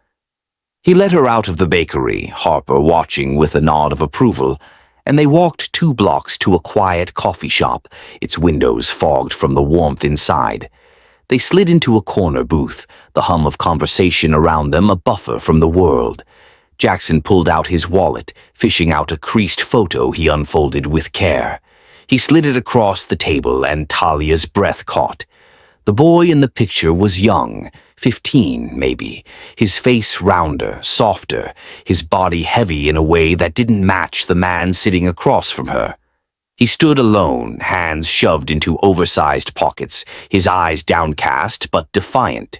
He led her out of the bakery, Harper watching with a nod of approval, and they walked 2 blocks to a quiet coffee shop, its windows fogged from the warmth inside. They slid into a corner booth, the hum of conversation around them a buffer from the world. Jackson pulled out his wallet, fishing out a creased photo he unfolded with care. He slid it across the table, and Talia's breath caught. The boy in the picture was young, 15 maybe, his face rounder, softer, his body heavy in a way that didn't match the man sitting across from her. He stood alone, hands shoved into oversized pockets, his eyes downcast but defiant.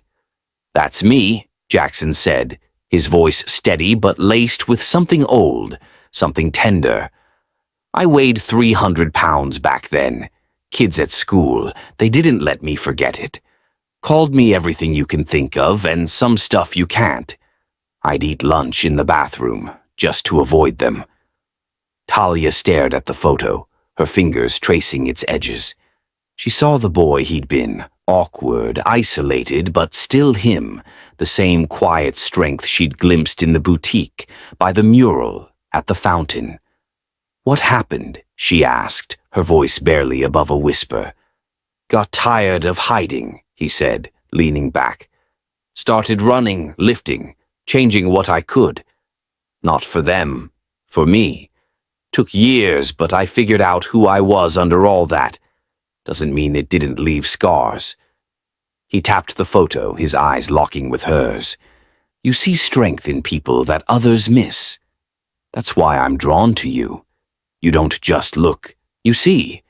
"That's me," Jackson said, his voice steady but laced with something old, something tender. "I weighed 300 pounds back then. Kids at school, they didn't let me forget it. Called me everything you can think of and some stuff you can't. I'd eat lunch in the bathroom, just to avoid them." Talia stared at the photo, her fingers tracing its edges. She saw the boy he'd been, awkward, isolated, but still him, the same quiet strength she'd glimpsed in the boutique, by the mural, at the fountain. "What happened?" she asked, her voice barely above a whisper. "Got tired of hiding," he said, leaning back. "Started running, lifting, changing what I could. Not for them, for me. Took years, but I figured out who I was under all that. Doesn't mean it didn't leave scars." He tapped the photo, his eyes locking with hers. "You see strength in people that others miss. That's why I'm drawn to you. You don't just look, you see.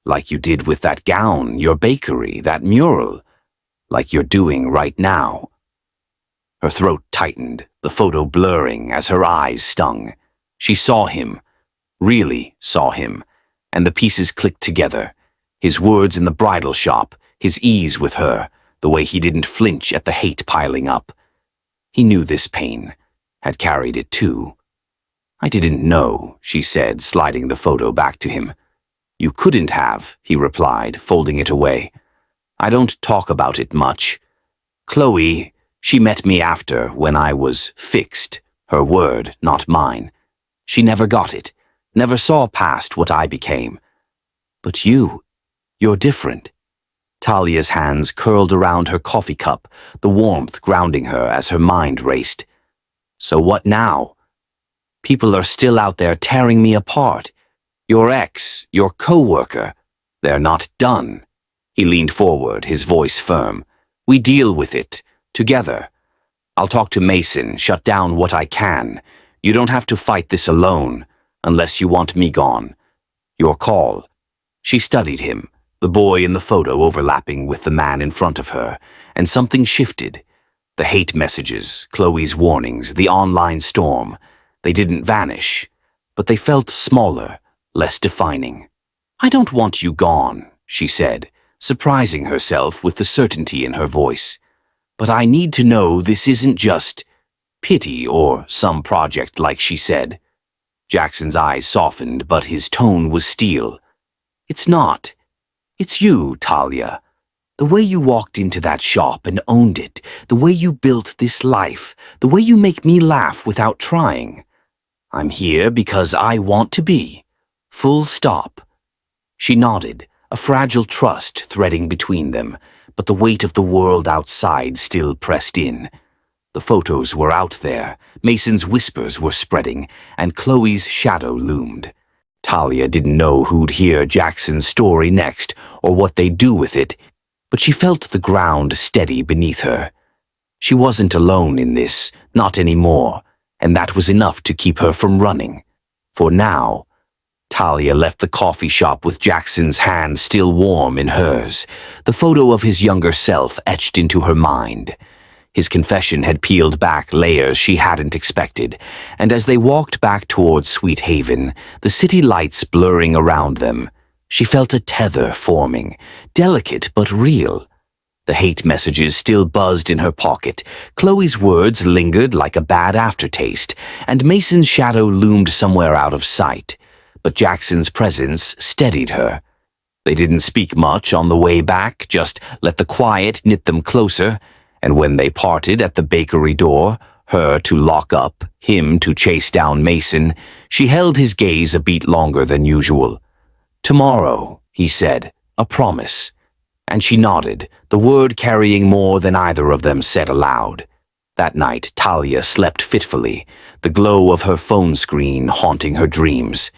Like you did with that gown, your bakery, that mural. Like you're doing right now." Her throat tightened, the photo blurring as her eyes stung. She saw him, really saw him, and the pieces clicked together. His words in the bridal shop, his ease with her, the way he didn't flinch at the hate piling up. He knew this pain, had carried it too. "I didn't know," she said, sliding the photo back to him. "You couldn't have," he replied, folding it away. "I don't talk about it much. Chloe, she met me after, when I was fixed, her word, not mine. She never got it, never saw past what I became. But you're different." Talia's hands curled around her coffee cup, the warmth grounding her as her mind raced. "So what now? People are still out there tearing me apart. Your ex, your co-worker, they're not done." He leaned forward, his voice firm. "We deal with it, together. I'll talk to Mason, shut down what I can. You don't have to fight this alone, unless you want me gone. Your call." She studied him, the boy in the photo overlapping with the man in front of her, and something shifted. The hate messages, Chloe's warnings, the online storm. They didn't vanish, but they felt smaller, less defining. "I don't want you gone," she said, surprising herself with the certainty in her voice. "But I need to know this isn't just pity or some project like she said." Jackson's eyes softened, but his tone was steel. "It's not. It's you, Talia. The way you walked into that shop and owned it, the way you built this life, the way you make me laugh without trying. I'm here because I want to be. Full stop." She nodded, a fragile trust threading between them, but the weight of the world outside still pressed in. The photos were out there, Mason's whispers were spreading, and Chloe's shadow loomed. Talia didn't know who'd hear Jackson's story next, or what they'd do with it. but she felt the ground steady beneath her. She wasn't alone in this, not anymore, and that was enough to keep her from running. For now, Talia left the coffee shop with Jackson's hand still warm in hers, the photo of his younger self etched into her mind. His confession had peeled back layers she hadn't expected, and as they walked back towards Sweet Haven, the city lights blurring around them, she felt a tether forming, delicate but real. The hate messages still buzzed in her pocket, Chloe's words lingered like a bad aftertaste, and Mason's shadow loomed somewhere out of sight. But Jackson's presence steadied her. They didn't speak much on the way back, just let the quiet knit them closer, and when they parted at the bakery door, her to lock up, him to chase down Mason, she held his gaze a beat longer than usual. "Tomorrow," he said, "a promise." And she nodded, the word carrying more than either of them said aloud. That night, Talia slept fitfully, the glow of her phone screen haunting her dreams.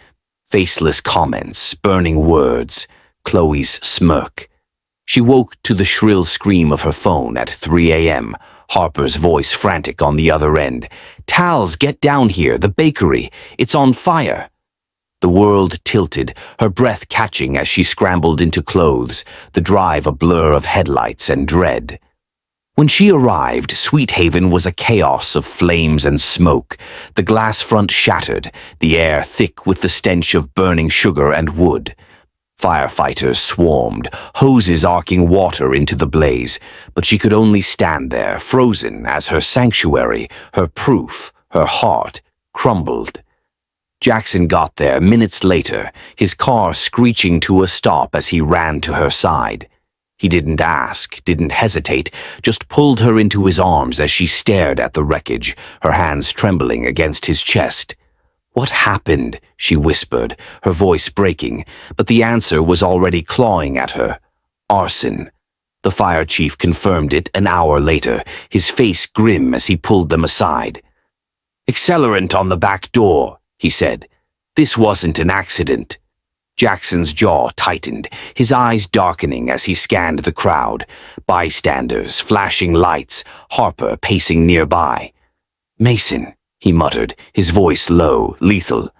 Faceless comments, burning words, Chloe's smirk. She woke to the shrill scream of her phone at 3 a.m., Harper's voice frantic on the other end. "Tals, get down here, the bakery, it's on fire." The world tilted, her breath catching as she scrambled into clothes, the drive a blur of headlights and dread. When she arrived, Sweet Haven was a chaos of flames and smoke, the glass front shattered, the air thick with the stench of burning sugar and wood. Firefighters swarmed, hoses arcing water into the blaze, but she could only stand there, frozen as her sanctuary, her proof, her heart, crumbled. Jackson got there minutes later, his car screeching to a stop as he ran to her side. He didn't ask, didn't hesitate, just pulled her into his arms as she stared at the wreckage, her hands trembling against his chest. "What happened?" she whispered, her voice breaking, but the answer was already clawing at her. "Arson." The fire chief confirmed it an hour later, his face grim as he pulled them aside. "Accelerant on the back door," he said. "This wasn't an accident." Jackson's jaw tightened, his eyes darkening as he scanned the crowd. Bystanders, flashing lights, Harper pacing nearby. "Mason," he muttered, his voice low, lethal.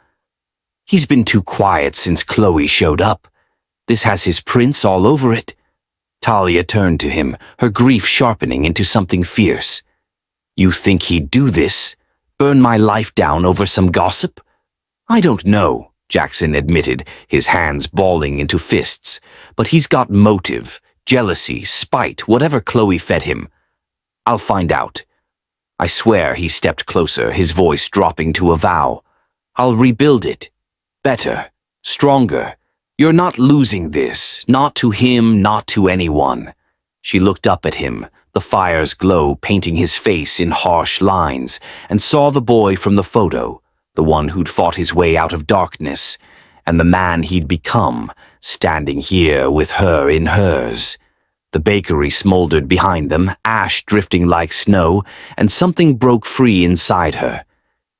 "He's been too quiet since Chloe showed up. This has his prints all over it." Talia turned to him, her grief sharpening into something fierce. "You think he'd do this? Burn my life down over some gossip?" "I don't know," Jackson admitted, his hands balling into fists. "But he's got motive, jealousy, spite, whatever Chloe fed him. I'll find out." I swear he stepped closer, his voice dropping to a vow. "I'll rebuild it. Better, stronger. You're not losing this, not to him, not to anyone." She looked up at him, the fire's glow painting his face in harsh lines, and saw the boy from the photo, the one who'd fought his way out of darkness, and the man he'd become, standing here with her in hers. The bakery smoldered behind them, ash drifting like snow, and something broke free inside her.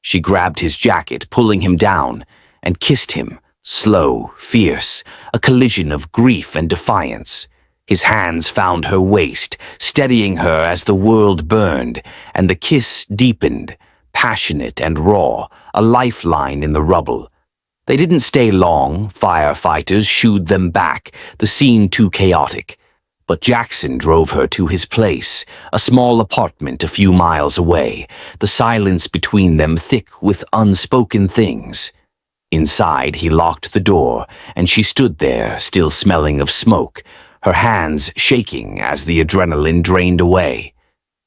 She grabbed his jacket, pulling him down, and kissed him, slow, fierce, a collision of grief and defiance. His hands found her waist, steadying her as the world burned, and the kiss deepened, passionate and raw, a lifeline in the rubble. They didn't stay long, firefighters shooed them back, the scene too chaotic. But Jackson drove her to his place, a small apartment a few miles away, the silence between them thick with unspoken things. Inside, he locked the door, and she stood there, still smelling of smoke, her hands shaking as the adrenaline drained away.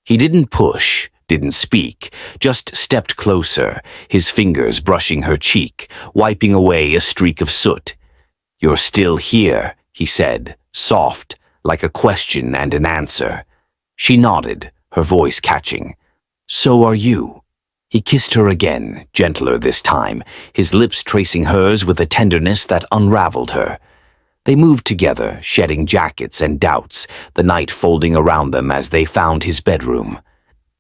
He didn't push, didn't speak, just stepped closer, his fingers brushing her cheek, wiping away a streak of soot. "You're still here," he said, soft, like a question and an answer. She nodded, her voice catching. "So are you." He kissed her again, gentler this time, his lips tracing hers with a tenderness that unraveled her. They moved together, shedding jackets and doubts, the night folding around them as they found his bedroom.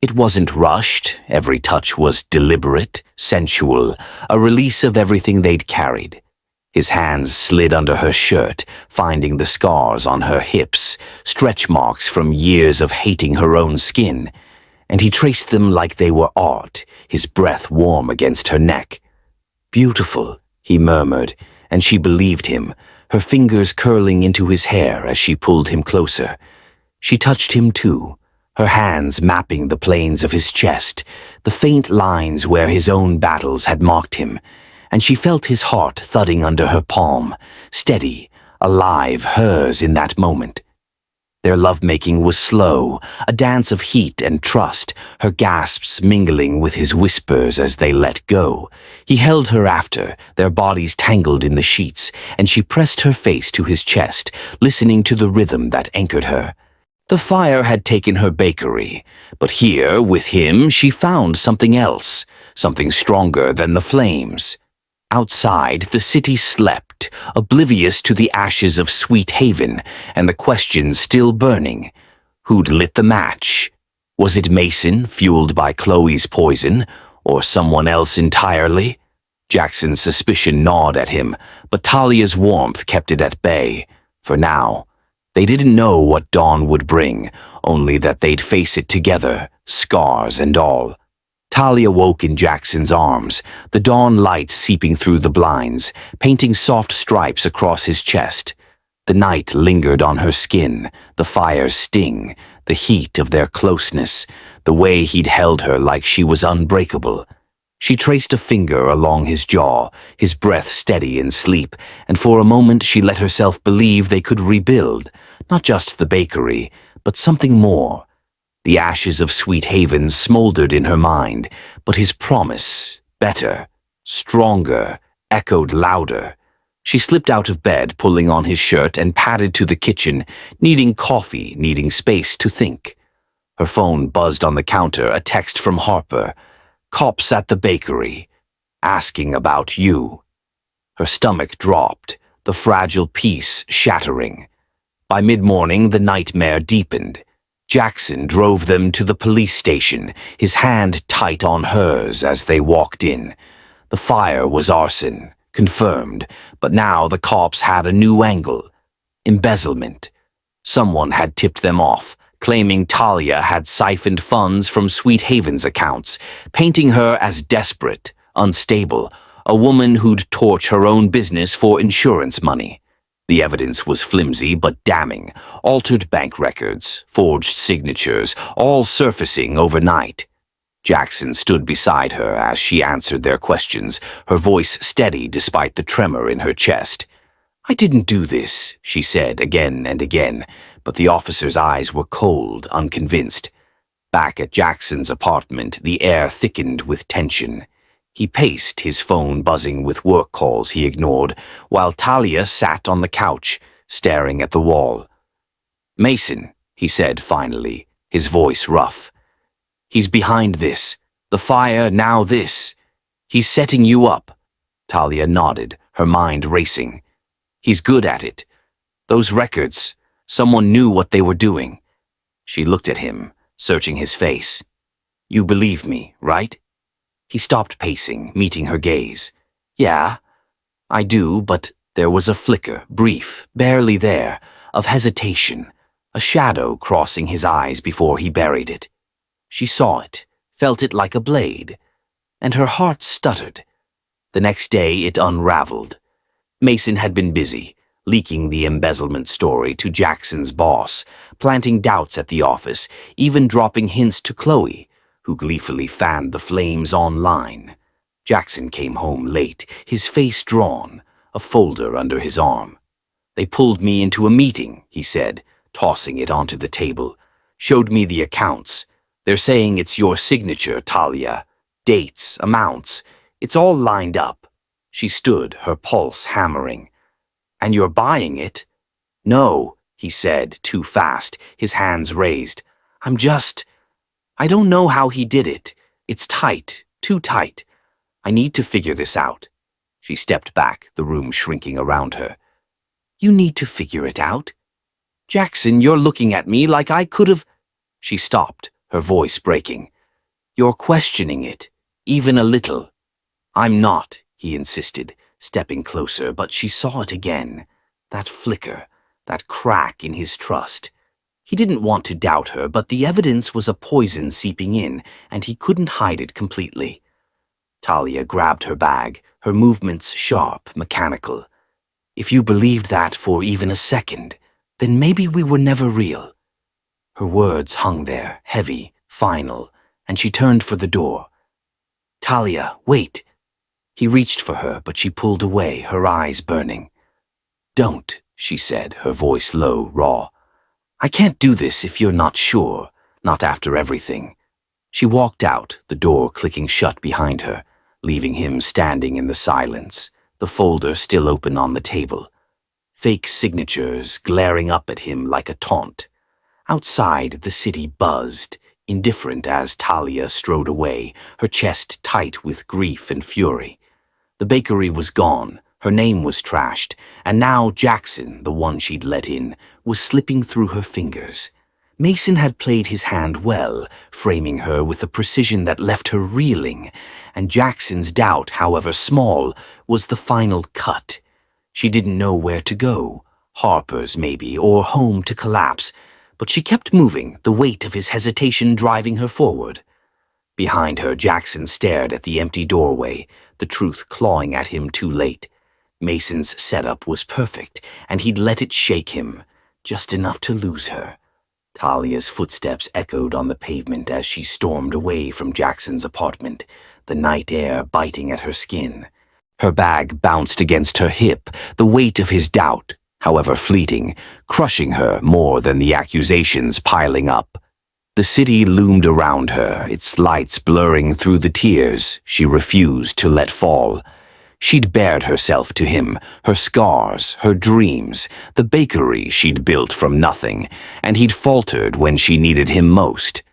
It wasn't rushed, every touch was deliberate, sensual, a release of everything they'd carried. His hands slid under her shirt, finding the scars on her hips, stretch marks from years of hating her own skin, and he traced them like they were art, his breath warm against her neck. "Beautiful," he murmured, and she believed him, her fingers curling into his hair as she pulled him closer. She touched him too, her hands mapping the planes of his chest, the faint lines where his own battles had marked him, and she felt his heart thudding under her palm, steady, alive, hers in that moment. Their lovemaking was slow, a dance of heat and trust, her gasps mingling with his whispers as they let go. He held her after, their bodies tangled in the sheets, and she pressed her face to his chest, listening to the rhythm that anchored her. The fire had taken her bakery, but here, with him, she found something else, something stronger than the flames. Outside, the city slept, oblivious to the ashes of Sweet Haven and the questions still burning. Who'd lit the match? Was it Mason, fueled by Chloe's poison, or someone else entirely? Jackson's suspicion gnawed at him, but Talia's warmth kept it at bay. For now, they didn't know what dawn would bring, only that they'd face it together, scars and all. Talia woke in Jackson's arms, the dawn light seeping through the blinds, painting soft stripes across his chest. The night lingered on her skin, the fire's sting, the heat of their closeness, the way he'd held her like she was unbreakable. She traced a finger along his jaw, his breath steady in sleep, and for a moment she let herself believe they could rebuild, not just the bakery, but something more. The ashes of Sweet Haven smoldered in her mind, but his promise, better, stronger, echoed louder. She slipped out of bed, pulling on his shirt, and padded to the kitchen, needing coffee, needing space to think. Her phone buzzed on the counter, a text from Harper. "Cops at the bakery, asking about you." Her stomach dropped, the fragile peace shattering. By mid-morning, the nightmare deepened. Jackson drove them to the police station, his hand tight on hers as they walked in. The fire was arson, confirmed, but now the cops had a new angle. Embezzlement. Someone had tipped them off, claiming Talia had siphoned funds from Sweet Haven's accounts, painting her as desperate, unstable, a woman who'd torch her own business for insurance money. The evidence was flimsy but damning, altered bank records, forged signatures, all surfacing overnight. Jackson stood beside her as she answered their questions, her voice steady despite the tremor in her chest. "I didn't do this," she said again and again, but the officer's eyes were cold, unconvinced. Back at Jackson's apartment, the air thickened with tension. He paced, his phone buzzing with work calls he ignored, while Talia sat on the couch, staring at the wall. "Mason," he said finally, his voice rough. "He's behind this. The fire, now this. He's setting you up." Talia nodded, her mind racing. "He's good at it. Those records, someone knew what they were doing." She looked at him, searching his face. "You believe me, right?" He stopped pacing, meeting her gaze. "Yeah, I do, but there was a flicker, brief, barely there, of hesitation, a shadow crossing his eyes before he buried it. She saw it, felt it like a blade, and her heart stuttered. The next day it unraveled. Mason had been busy, leaking the embezzlement story to Jackson's boss, planting doubts at the office, even dropping hints to Chloe, who gleefully fanned the flames online. Jackson came home late, his face drawn, a folder under his arm. "They pulled me into a meeting," he said, tossing it onto the table. "Showed me the accounts. They're saying it's your signature, Talia. Dates, amounts. It's all lined up." She stood, her pulse hammering. "And you're buying it?" "No," he said, too fast, his hands raised. I don't know how he did it. It's tight, too tight. I need to figure this out." She stepped back, the room shrinking around her. "You need to figure it out? Jackson, you're looking at me like I could have—" She stopped, her voice breaking. "You're questioning it, even a little." "I'm not," he insisted, stepping closer, but she saw it again. That flicker, that crack in his trust. He didn't want to doubt her, but the evidence was a poison seeping in, and he couldn't hide it completely. Talia grabbed her bag, her movements sharp, mechanical. If you believed that for even a second, then maybe we were never real. Her words hung there, heavy, final, and she turned for the door. Talia, wait. He reached for her, but she pulled away, her eyes burning. Don't, she said, her voice low, raw. I can't do this if you're not sure, not after everything. She walked out, the door clicking shut behind her, leaving him standing in the silence, the folder still open on the table. Fake signatures glaring up at him like a taunt. Outside, the city buzzed, indifferent as Talia strode away, her chest tight with grief and fury. The bakery was gone, her name was trashed, and now Jackson, the one she'd let in, was slipping through her fingers. Mason had played his hand well, framing her with a precision that left her reeling, and Jackson's doubt, however small, was the final cut. She didn't know where to go, Harper's maybe, or home to collapse, but she kept moving, the weight of his hesitation driving her forward. Behind her, Jackson stared at the empty doorway, the truth clawing at him too late. Mason's setup was perfect, and he'd let it shake him, just enough to lose her. Talia's footsteps echoed on the pavement as she stormed away from Jackson's apartment, the night air biting at her skin. Her bag bounced against her hip, the weight of his doubt, however fleeting, crushing her more than the accusations piling up. The city loomed around her, its lights blurring through the tears she refused to let fall. She'd bared herself to him, her scars, her dreams, the bakery she'd built from nothing, and he'd faltered when she needed him most.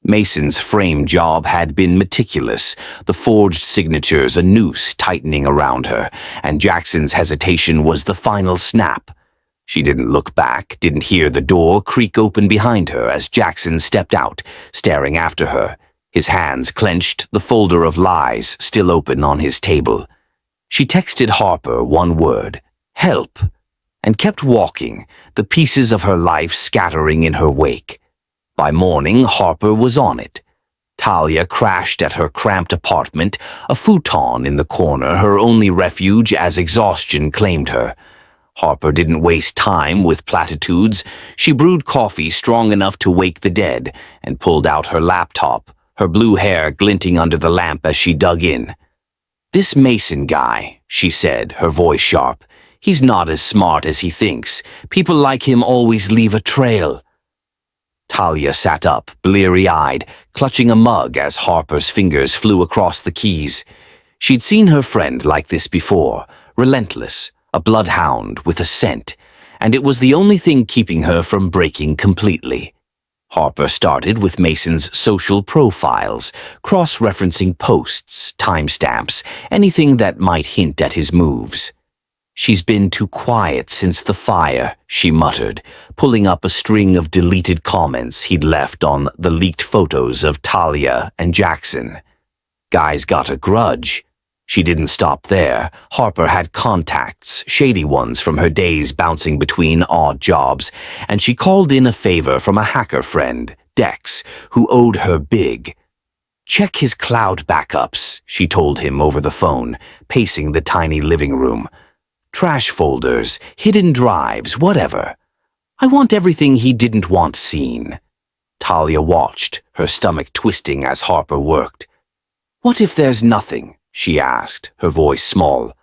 Mason's frame job had been meticulous, the forged signatures a noose tightening around her, and Jackson's hesitation was the final snap. She didn't look back, didn't hear the door creak open behind her as Jackson stepped out, staring after her, his hands clenched, the folder of lies still open on his table. She texted Harper one word, help, and kept walking, the pieces of her life scattering in her wake. By morning, Harper was on it. Talia crashed at her cramped apartment, a futon in the corner, her only refuge as exhaustion claimed her. Harper didn't waste time with platitudes. She brewed coffee strong enough to wake the dead and pulled out her laptop, her blue hair glinting under the lamp as she dug in. This Mason guy, she said, her voice sharp, he's not as smart as he thinks. People like him always leave a trail. Talia sat up, bleary-eyed, clutching a mug as Harper's fingers flew across the keys. She'd seen her friend like this before, relentless, a bloodhound with a scent, and it was the only thing keeping her from breaking completely. Harper started with Mason's social profiles, cross-referencing posts, timestamps, anything that might hint at his moves. She's been too quiet since the fire, she muttered, pulling up a string of deleted comments he'd left on the leaked photos of Talia and Jackson. Guy's got a grudge. She didn't stop there. Harper had contacts, shady ones from her days bouncing between odd jobs, and she called in a favor from a hacker friend, Dex, who owed her big. Check his cloud backups, she told him over the phone, pacing the tiny living room. Trash folders, hidden drives, whatever. I want everything he didn't want seen. Talia watched, her stomach twisting as Harper worked. What if there's nothing? She asked, her voice small.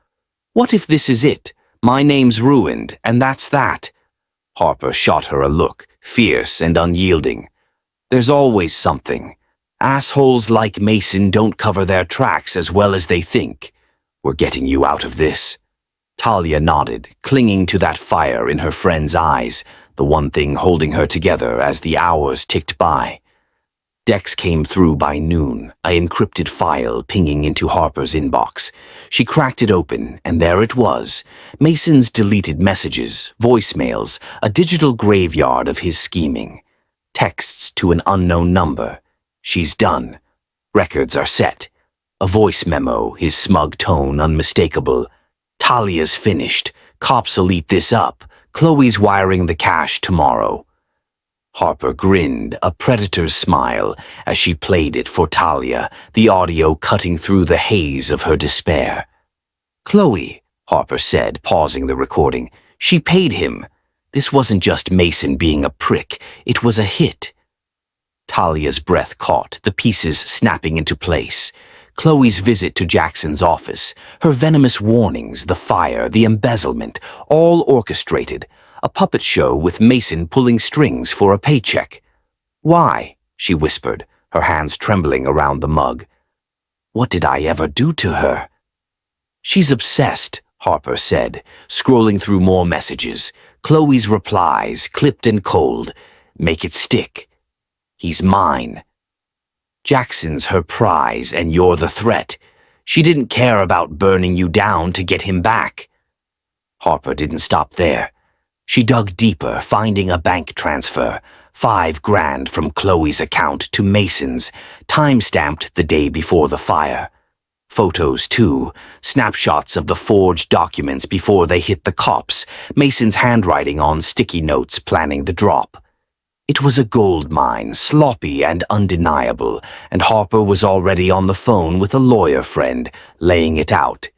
What if this is it? My name's ruined, and that's that. Harper shot her a look, fierce and unyielding. There's always something. Assholes like Mason don't cover their tracks as well as they think. We're getting you out of this. Talia nodded, clinging to that fire in her friend's eyes, the one thing holding her together as the hours ticked by. Dex came through by noon, an encrypted file pinging into Harper's inbox. She cracked it open, and there it was, Mason's deleted messages, voicemails, a digital graveyard of his scheming. Texts to an unknown number. She's done. Records are set. A voice memo, his smug tone unmistakable. Talia's finished. Cops'll eat this up. Chloe's wiring the cash tomorrow. Harper grinned, a predator's smile, as she played it for Talia, the audio cutting through the haze of her despair. "Chloe," Harper said, pausing the recording, "she paid him. This wasn't just Mason being a prick, it was a hit." Talia's breath caught, the pieces snapping into place. Chloe's visit to Jackson's office, her venomous warnings, the fire, the embezzlement, all orchestrated. A puppet show with Mason pulling strings for a paycheck. "Why?" she whispered, her hands trembling around the mug. "What did I ever do to her?" "She's obsessed," Harper said, scrolling through more messages. Chloe's replies, clipped and cold. "Make it stick. He's mine. Jackson's her prize and you're the threat. She didn't care about burning you down to get him back." Harper didn't stop there. She dug deeper, finding a bank transfer, $5,000 from Chloe's account to Mason's, time-stamped the day before the fire. Photos, too, snapshots of the forged documents before they hit the cops, Mason's handwriting on sticky notes planning the drop. It was a gold mine, sloppy and undeniable, and Harper was already on the phone with a lawyer friend, laying it out.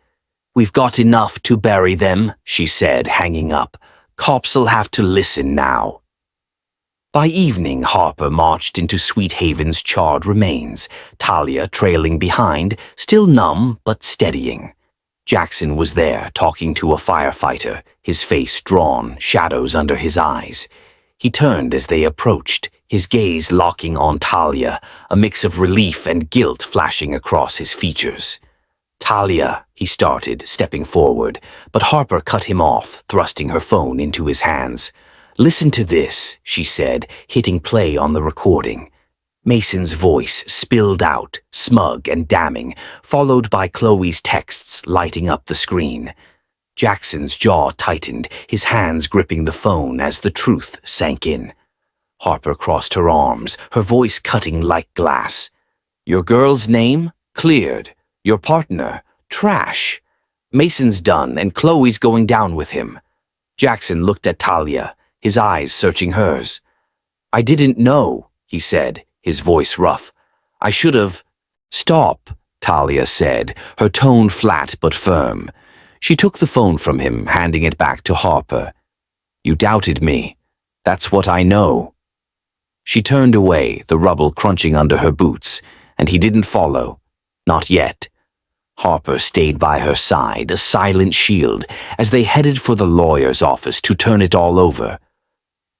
"We've got enough to bury them," she said, hanging up. "Cops'll have to listen now." By evening, Harper marched into Sweet Haven's charred remains, Talia trailing behind, still numb but steadying. Jackson was there, talking to a firefighter, his face drawn, shadows under his eyes. He turned as they approached, his gaze locking on Talia, a mix of relief and guilt flashing across his features. "Talia," he started, stepping forward, but Harper cut him off, thrusting her phone into his hands. "Listen to this," she said, hitting play on the recording. Mason's voice spilled out, smug and damning, followed by Chloe's texts lighting up the screen. Jackson's jaw tightened, his hands gripping the phone as the truth sank in. Harper crossed her arms, her voice cutting like glass. "Your girl's name? Cleared. Your partner? Trash. Mason's done, and Chloe's going down with him." Jackson looked at Talia, his eyes searching hers. "I didn't know," he said, his voice rough. "I should have—" "Stop," Talia said, her tone flat but firm. She took the phone from him, handing it back to Harper. "You doubted me. That's what I know." She turned away, the rubble crunching under her boots, and he didn't follow. Not yet. Harper stayed by her side, a silent shield, as they headed for the lawyer's office to turn it all over.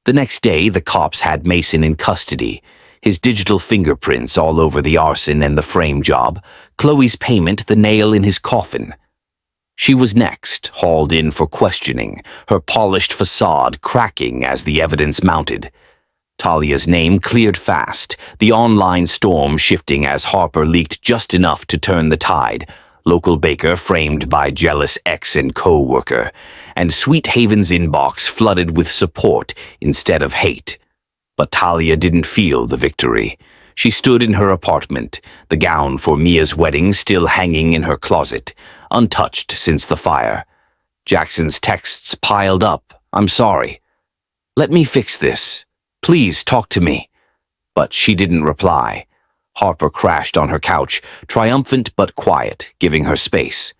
The next day, the cops had Mason in custody, his digital fingerprints all over the arson and the frame job, Chloe's payment the nail in his coffin. She was next, hauled in for questioning, her polished facade cracking as the evidence mounted. Talia's name cleared fast, the online storm shifting as Harper leaked just enough to turn the tide, local baker framed by jealous ex and co-worker, and Sweet Haven's inbox flooded with support instead of hate. But Talia didn't feel the victory. She stood in her apartment, the gown for Mia's wedding still hanging in her closet, untouched since the fire. Jackson's texts piled up. "I'm sorry. Let me fix this. Please talk to me." But she didn't reply. Harper crashed on her couch, triumphant but quiet, giving her space.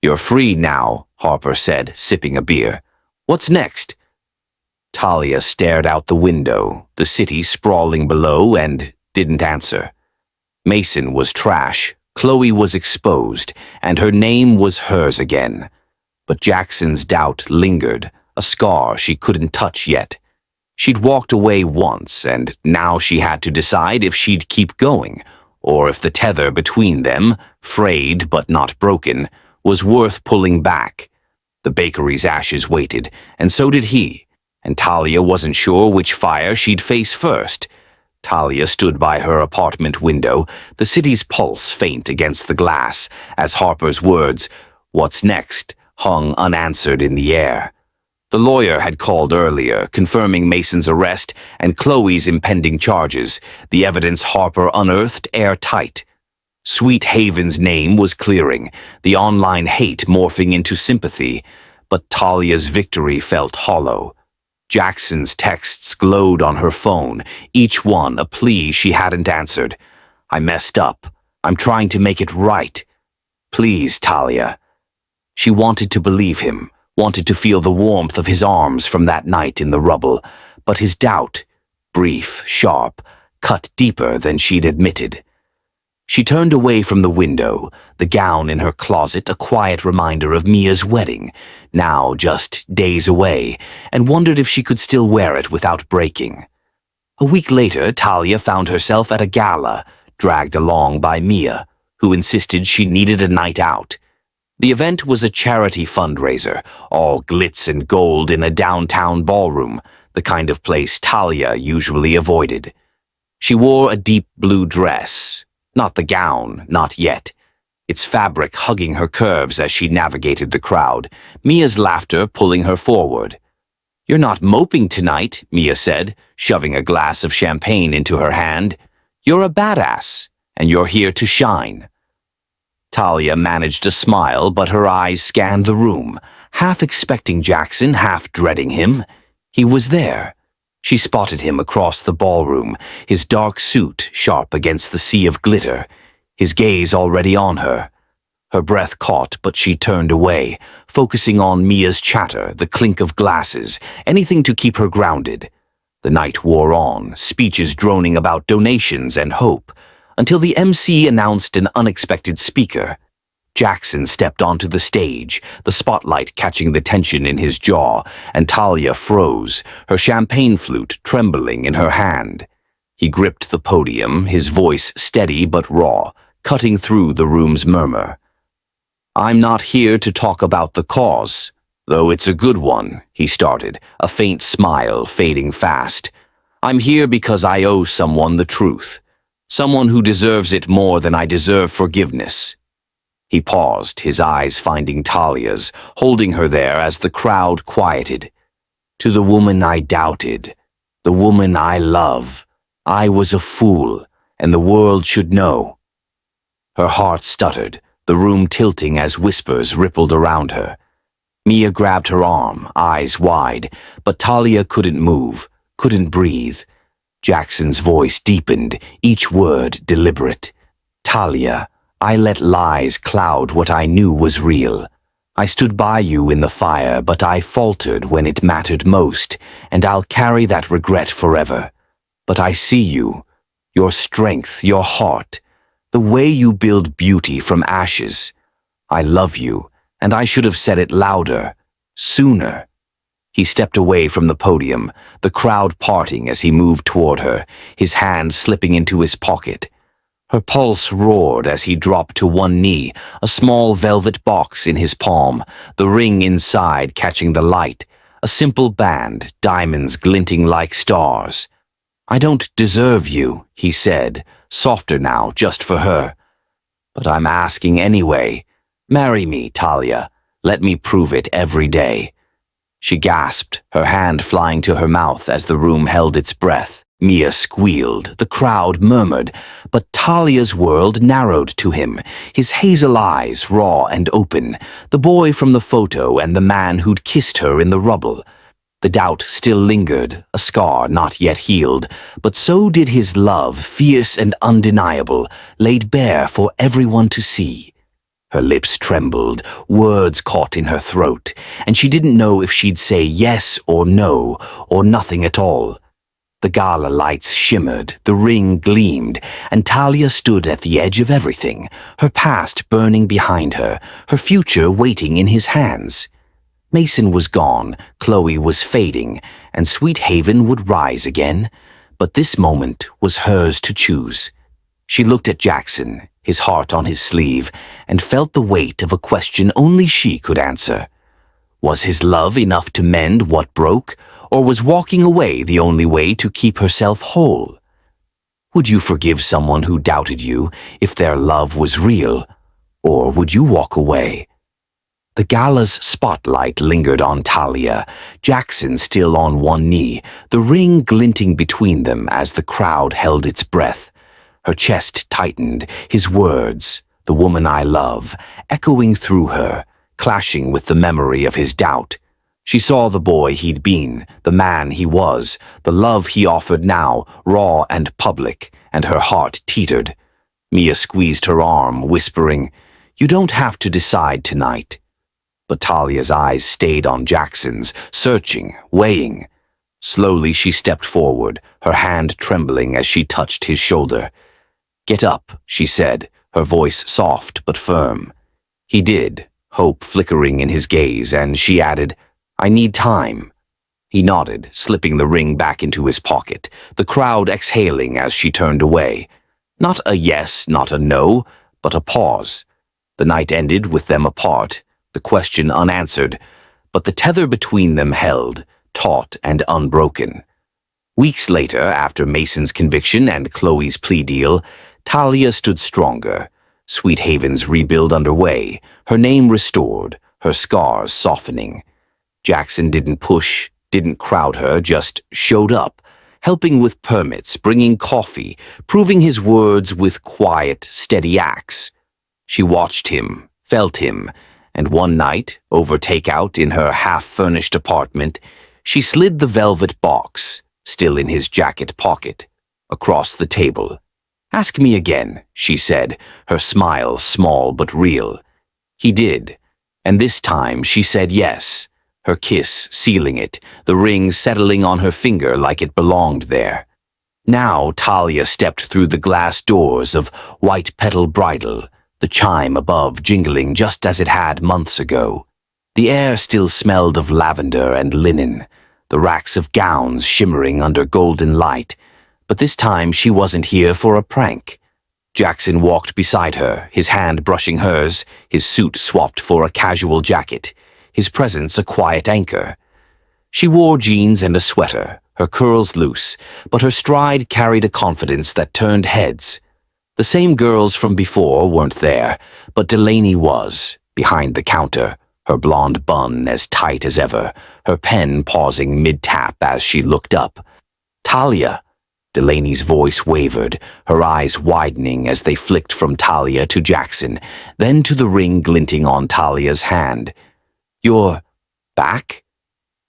"You're free now," Harper said, sipping a beer. "What's next?" Talia stared out the window, the city sprawling below, and didn't answer. Mason was trash, Chloe was exposed, and her name was hers again. But Jackson's doubt lingered, a scar she couldn't touch yet. She'd walked away once, and now she had to decide if she'd keep going, or if the tether between them, frayed but not broken, was worth pulling back. The bakery's ashes waited, and so did he, and Talia wasn't sure which fire she'd face first. Talia stood by her apartment window, the city's pulse faint against the glass, as Harper's words, "What's next?" hung unanswered in the air. The lawyer had called earlier, confirming Mason's arrest and Chloe's impending charges, the evidence Harper unearthed airtight. Sweet Haven's name was clearing, the online hate morphing into sympathy, but Talia's victory felt hollow. Jackson's texts glowed on her phone, each one a plea she hadn't answered. "I messed up. I'm trying to make it right. Please, Talia." She wanted to believe him, wanted to feel the warmth of his arms from that night in the rubble, but his doubt, brief, sharp, cut deeper than she'd admitted. She turned away from the window, the gown in her closet a quiet reminder of Mia's wedding, now just days away, and wondered if she could still wear it without breaking. A week later, Talia found herself at a gala, dragged along by Mia, who insisted she needed a night out. The event was a charity fundraiser, all glitz and gold in a downtown ballroom, the kind of place Talia usually avoided. She wore a deep blue dress. Not the gown, not yet. Its fabric hugging her curves as she navigated the crowd, Mia's laughter pulling her forward. "You're not moping tonight," Mia said, shoving a glass of champagne into her hand. "You're a badass, and you're here to shine." Talia managed to smile, but her eyes scanned the room, half expecting Jackson, half dreading him. He was there. She spotted him across the ballroom, his dark suit sharp against the sea of glitter, his gaze already on her. Her breath caught, but she turned away, focusing on Mia's chatter, the clink of glasses, anything to keep her grounded. The night wore on, speeches droning about donations and hope, until the MC announced an unexpected speaker. Jackson stepped onto the stage, the spotlight catching the tension in his jaw, and Talia froze, her champagne flute trembling in her hand. He gripped the podium, his voice steady but raw, cutting through the room's murmur. "I'm not here to talk about the cause, though it's a good one," he started, a faint smile fading fast. "I'm here because I owe someone the truth, someone who deserves it more than I deserve forgiveness." He paused, his eyes finding Talia's, holding her there as the crowd quieted. "To the woman I doubted, the woman I love, I was a fool, and the world should know." Her heart stuttered, the room tilting as whispers rippled around her. Mia grabbed her arm, eyes wide, but Talia couldn't move, couldn't breathe. Jackson's voice deepened, each word deliberate. "Talia, I let lies cloud what I knew was real. I stood by you in the fire, but I faltered when it mattered most, and I'll carry that regret forever. But I see you, your strength, your heart, the way you build beauty from ashes. I love you, and I should have said it louder, sooner." He stepped away from the podium, the crowd parting as he moved toward her, his hand slipping into his pocket. Her pulse roared as he dropped to one knee, a small velvet box in his palm, the ring inside catching the light, a simple band, diamonds glinting like stars. "I don't deserve you," he said, softer now, just for her. "But I'm asking anyway. Marry me, Talia. Let me prove it every day." She gasped, her hand flying to her mouth as the room held its breath. Mia squealed, the crowd murmured, but Talia's world narrowed to him, his hazel eyes raw and open, the boy from the photo and the man who'd kissed her in the rubble. The doubt still lingered, a scar not yet healed, but so did his love, fierce and undeniable, laid bare for everyone to see. Her lips trembled, words caught in her throat, and she didn't know if she'd say yes or no, or nothing at all. The gala lights shimmered, the ring gleamed, and Talia stood at the edge of everything, her past burning behind her, her future waiting in his hands. Mason was gone, Chloe was fading, and Sweet Haven would rise again, but this moment was hers to choose. She looked at Jackson, his heart on his sleeve, and felt the weight of a question only she could answer. Was his love enough to mend what broke, or was walking away the only way to keep herself whole? Would you forgive someone who doubted you if their love was real, or would you walk away? The gala's spotlight lingered on Talia, Jackson still on one knee, the ring glinting between them as the crowd held its breath. Her chest tightened, his words, "the woman I love," echoing through her, clashing with the memory of his doubt. She saw the boy he'd been, the man he was, the love he offered now, raw and public, and her heart teetered. Mia squeezed her arm, whispering, "You don't have to decide tonight." But Talia's eyes stayed on Jackson's, searching, weighing. Slowly she stepped forward, her hand trembling as she touched his shoulder. "Get up," she said, her voice soft but firm. He did, hope flickering in his gaze, and she added, "I need time." He nodded, slipping the ring back into his pocket, the crowd exhaling as she turned away. Not a yes, not a no, but a pause. The night ended with them apart, the question unanswered, but the tether between them held, taut and unbroken. Weeks later, after Mason's conviction and Chloe's plea deal, Talia stood stronger, Sweet Haven's rebuild underway, her name restored, her scars softening. Jackson didn't push, didn't crowd her, just showed up, helping with permits, bringing coffee, proving his words with quiet, steady acts. She watched him, felt him, and one night, over takeout in her half-furnished apartment, she slid the velvet box, still in his jacket pocket, across the table. "Ask me again," she said, her smile small but real. He did, and this time she said yes, her kiss sealing it, the ring settling on her finger like it belonged there. Now Talia stepped through the glass doors of White Petal Bridal, the chime above jingling just as it had months ago. The air still smelled of lavender and linen, the racks of gowns shimmering under golden light, but this time she wasn't here for a prank. Jackson walked beside her, his hand brushing hers, his suit swapped for a casual jacket, his presence a quiet anchor. She wore jeans and a sweater, her curls loose, but her stride carried a confidence that turned heads. The same girls from before weren't there, but Delaney was, behind the counter, her blonde bun as tight as ever, her pen pausing mid-tap as she looked up. "Talia." Delaney's voice wavered, her eyes widening as they flicked from Talia to Jackson, then to the ring glinting on Talia's hand. "You're back?"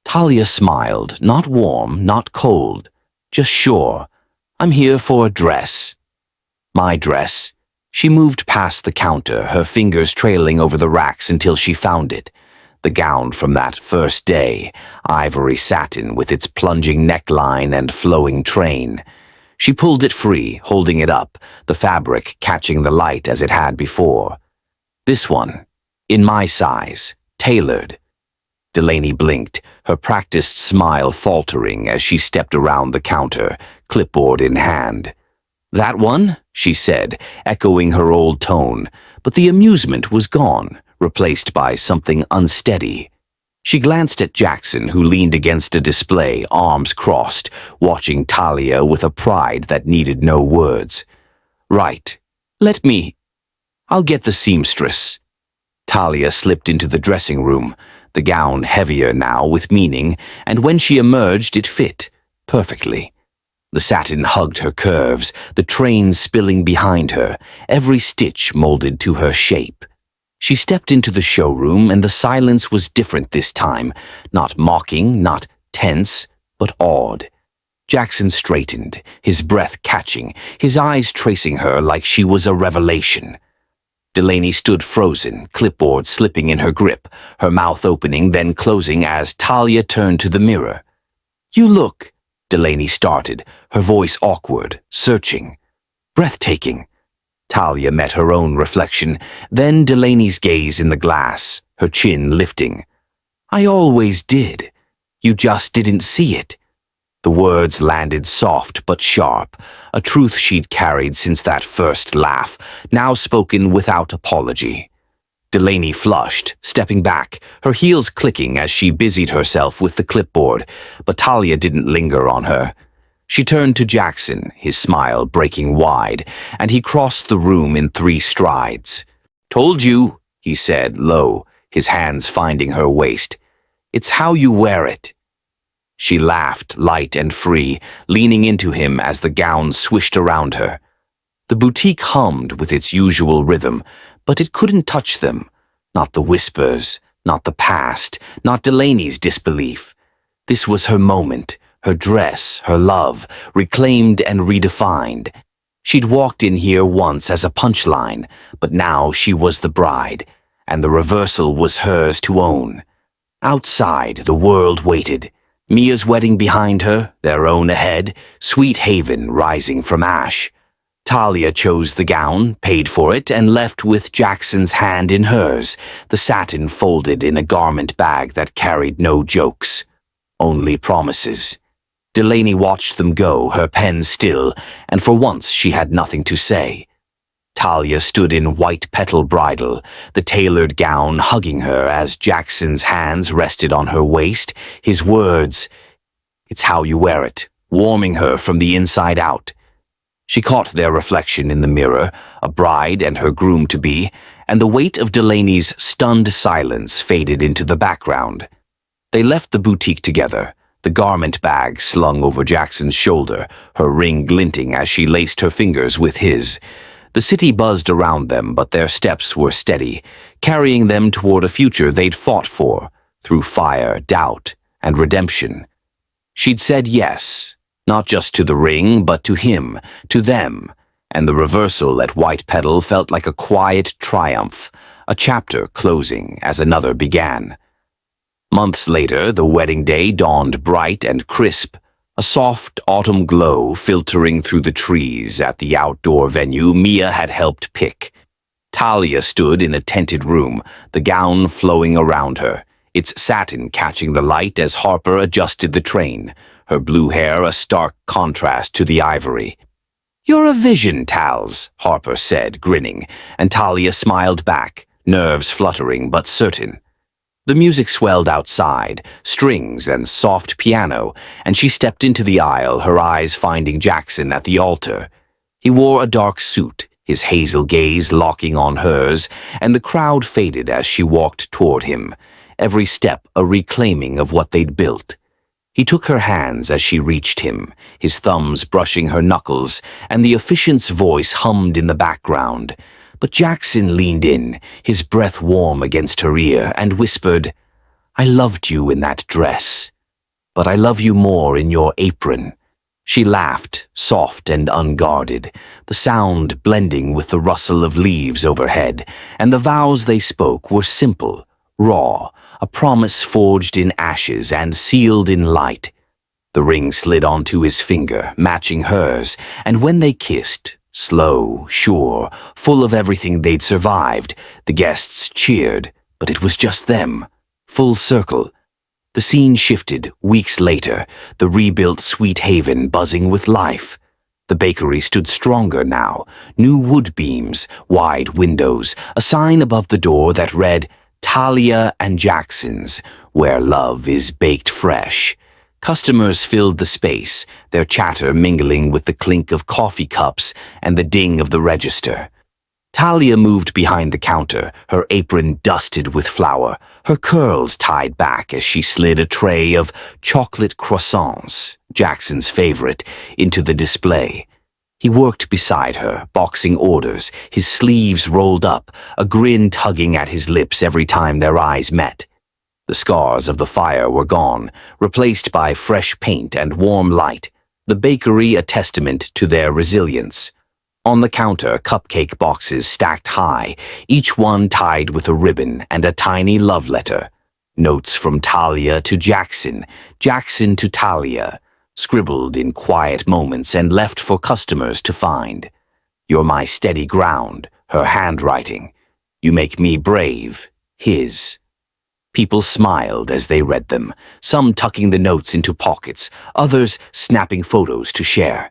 Talia smiled, not warm, not cold, just sure. "I'm here for a dress." "My dress." She moved past the counter, her fingers trailing over the racks until she found it. The gown from that first day, ivory satin with its plunging neckline and flowing train. She pulled it free, holding it up, the fabric catching the light as it had before. "This one, in my size, tailored." Delaney blinked, her practiced smile faltering as she stepped around the counter, clipboard in hand. "That one?" she said, echoing her old tone, but the amusement was gone, replaced by something unsteady. She glanced at Jackson, who leaned against a display, arms crossed, watching Talia with a pride that needed no words. "Right. I'll get the seamstress." Talia slipped into the dressing room, the gown heavier now with meaning, and when she emerged it fit, perfectly. The satin hugged her curves, the train spilling behind her, every stitch molded to her shape. She stepped into the showroom, and the silence was different this time, not mocking, not tense, but awed. Jackson straightened, his breath catching, his eyes tracing her like she was a revelation. Delaney stood frozen, clipboard slipping in her grip, her mouth opening then closing as Talia turned to the mirror. "You look," Delaney started, her voice awkward, searching. "Breathtaking." Talia met her own reflection, then Delaney's gaze in the glass, her chin lifting. "I always did. You just didn't see it." The words landed soft but sharp, a truth she'd carried since that first laugh, now spoken without apology. Delaney flushed, stepping back, her heels clicking as she busied herself with the clipboard, but Talia didn't linger on her. She turned to Jackson, his smile breaking wide, and he crossed the room in 3 strides. "Told you," he said, low, his hands finding her waist. "It's how you wear it." She laughed, light and free, leaning into him as the gown swished around her. The boutique hummed with its usual rhythm, but it couldn't touch them. Not the whispers, not the past, not Delaney's disbelief. This was her moment, her dress, her love, reclaimed and redefined. She'd walked in here once as a punchline, but now she was the bride, and the reversal was hers to own. Outside, the world waited. Mia's wedding behind her, their own ahead, Sweet Haven rising from ash. Talia chose the gown, paid for it, and left with Jackson's hand in hers, the satin folded in a garment bag that carried no jokes, only promises. Delaney watched them go, her pen still, and for once she had nothing to say. Talia stood in white petal bridal, the tailored gown hugging her as Jackson's hands rested on her waist, his words, "It's how you wear it," warming her from the inside out. She caught their reflection in the mirror, a bride and her groom-to-be, and the weight of Delaney's stunned silence faded into the background. They left the boutique together, the garment bag slung over Jackson's shoulder, her ring glinting as she laced her fingers with his. The city buzzed around them, but their steps were steady, carrying them toward a future they'd fought for, through fire, doubt, and redemption. She'd said yes, not just to the ring, but to him, to them, and the reversal at White Petal felt like a quiet triumph, a chapter closing as another began. Months later, the wedding day dawned bright and crisp, a soft autumn glow filtering through the trees at the outdoor venue Mia had helped pick. Talia stood in a tented room, the gown flowing around her, its satin catching the light as Harper adjusted the train, her blue hair a stark contrast to the ivory. "You're a vision, Tals," Harper said, grinning, and Talia smiled back, nerves fluttering but certain. The music swelled outside, strings and soft piano, and she stepped into the aisle, her eyes finding Jackson at the altar. He wore a dark suit, his hazel gaze locking on hers, and the crowd faded as she walked toward him, every step a reclaiming of what they'd built. He took her hands as she reached him, his thumbs brushing her knuckles, and the officiant's voice hummed in the background. But Jackson leaned in, his breath warm against her ear, and whispered, "I loved you in that dress, but I love you more in your apron." She laughed, soft and unguarded, the sound blending with the rustle of leaves overhead, and the vows they spoke were simple, raw, a promise forged in ashes and sealed in light. The ring slid onto his finger, matching hers, and when they kissed, slow, sure, full of everything they'd survived, the guests cheered, but it was just them, full circle. The scene shifted, weeks later, the rebuilt Sweet Haven buzzing with life. The bakery stood stronger now, new wood beams, wide windows, a sign above the door that read, "Talia and Jackson's, where love is baked fresh." Customers filled the space, their chatter mingling with the clink of coffee cups and the ding of the register. Talia moved behind the counter, her apron dusted with flour, her curls tied back as she slid a tray of chocolate croissants, Jackson's favorite, into the display. He worked beside her, boxing orders, his sleeves rolled up, a grin tugging at his lips every time their eyes met. The scars of the fire were gone, replaced by fresh paint and warm light, the bakery a testament to their resilience. On the counter, cupcake boxes stacked high, each one tied with a ribbon and a tiny love letter. Notes from Talia to Jackson, Jackson to Talia, scribbled in quiet moments and left for customers to find. "You're my steady ground," her handwriting. "You make me brave," his. People smiled as they read them, some tucking the notes into pockets, others snapping photos to share.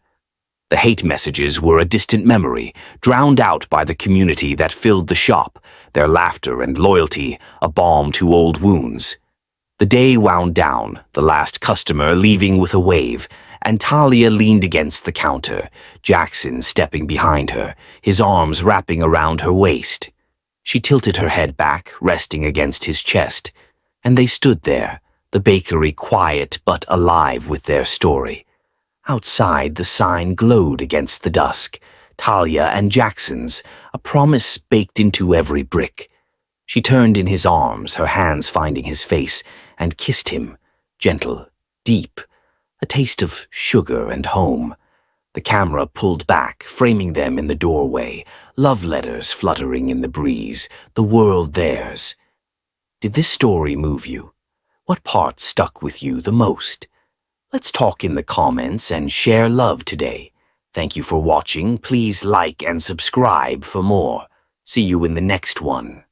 The hate messages were a distant memory, drowned out by the community that filled the shop, their laughter and loyalty a balm to old wounds. The day wound down, the last customer leaving with a wave, and Talia leaned against the counter, Jackson stepping behind her, his arms wrapping around her waist. She tilted her head back, resting against his chest, and they stood there, the bakery quiet but alive with their story. Outside, the sign glowed against the dusk. Talia and Jackson's, a promise baked into every brick. She turned in his arms, her hands finding his face, and kissed him, gentle, deep, a taste of sugar and home. The camera pulled back, framing them in the doorway, love letters fluttering in the breeze, the world theirs. Did this story move you? What part stuck with you the most? Let's talk in the comments and share love today. Thank you for watching. Please like and subscribe for more. See you in the next one.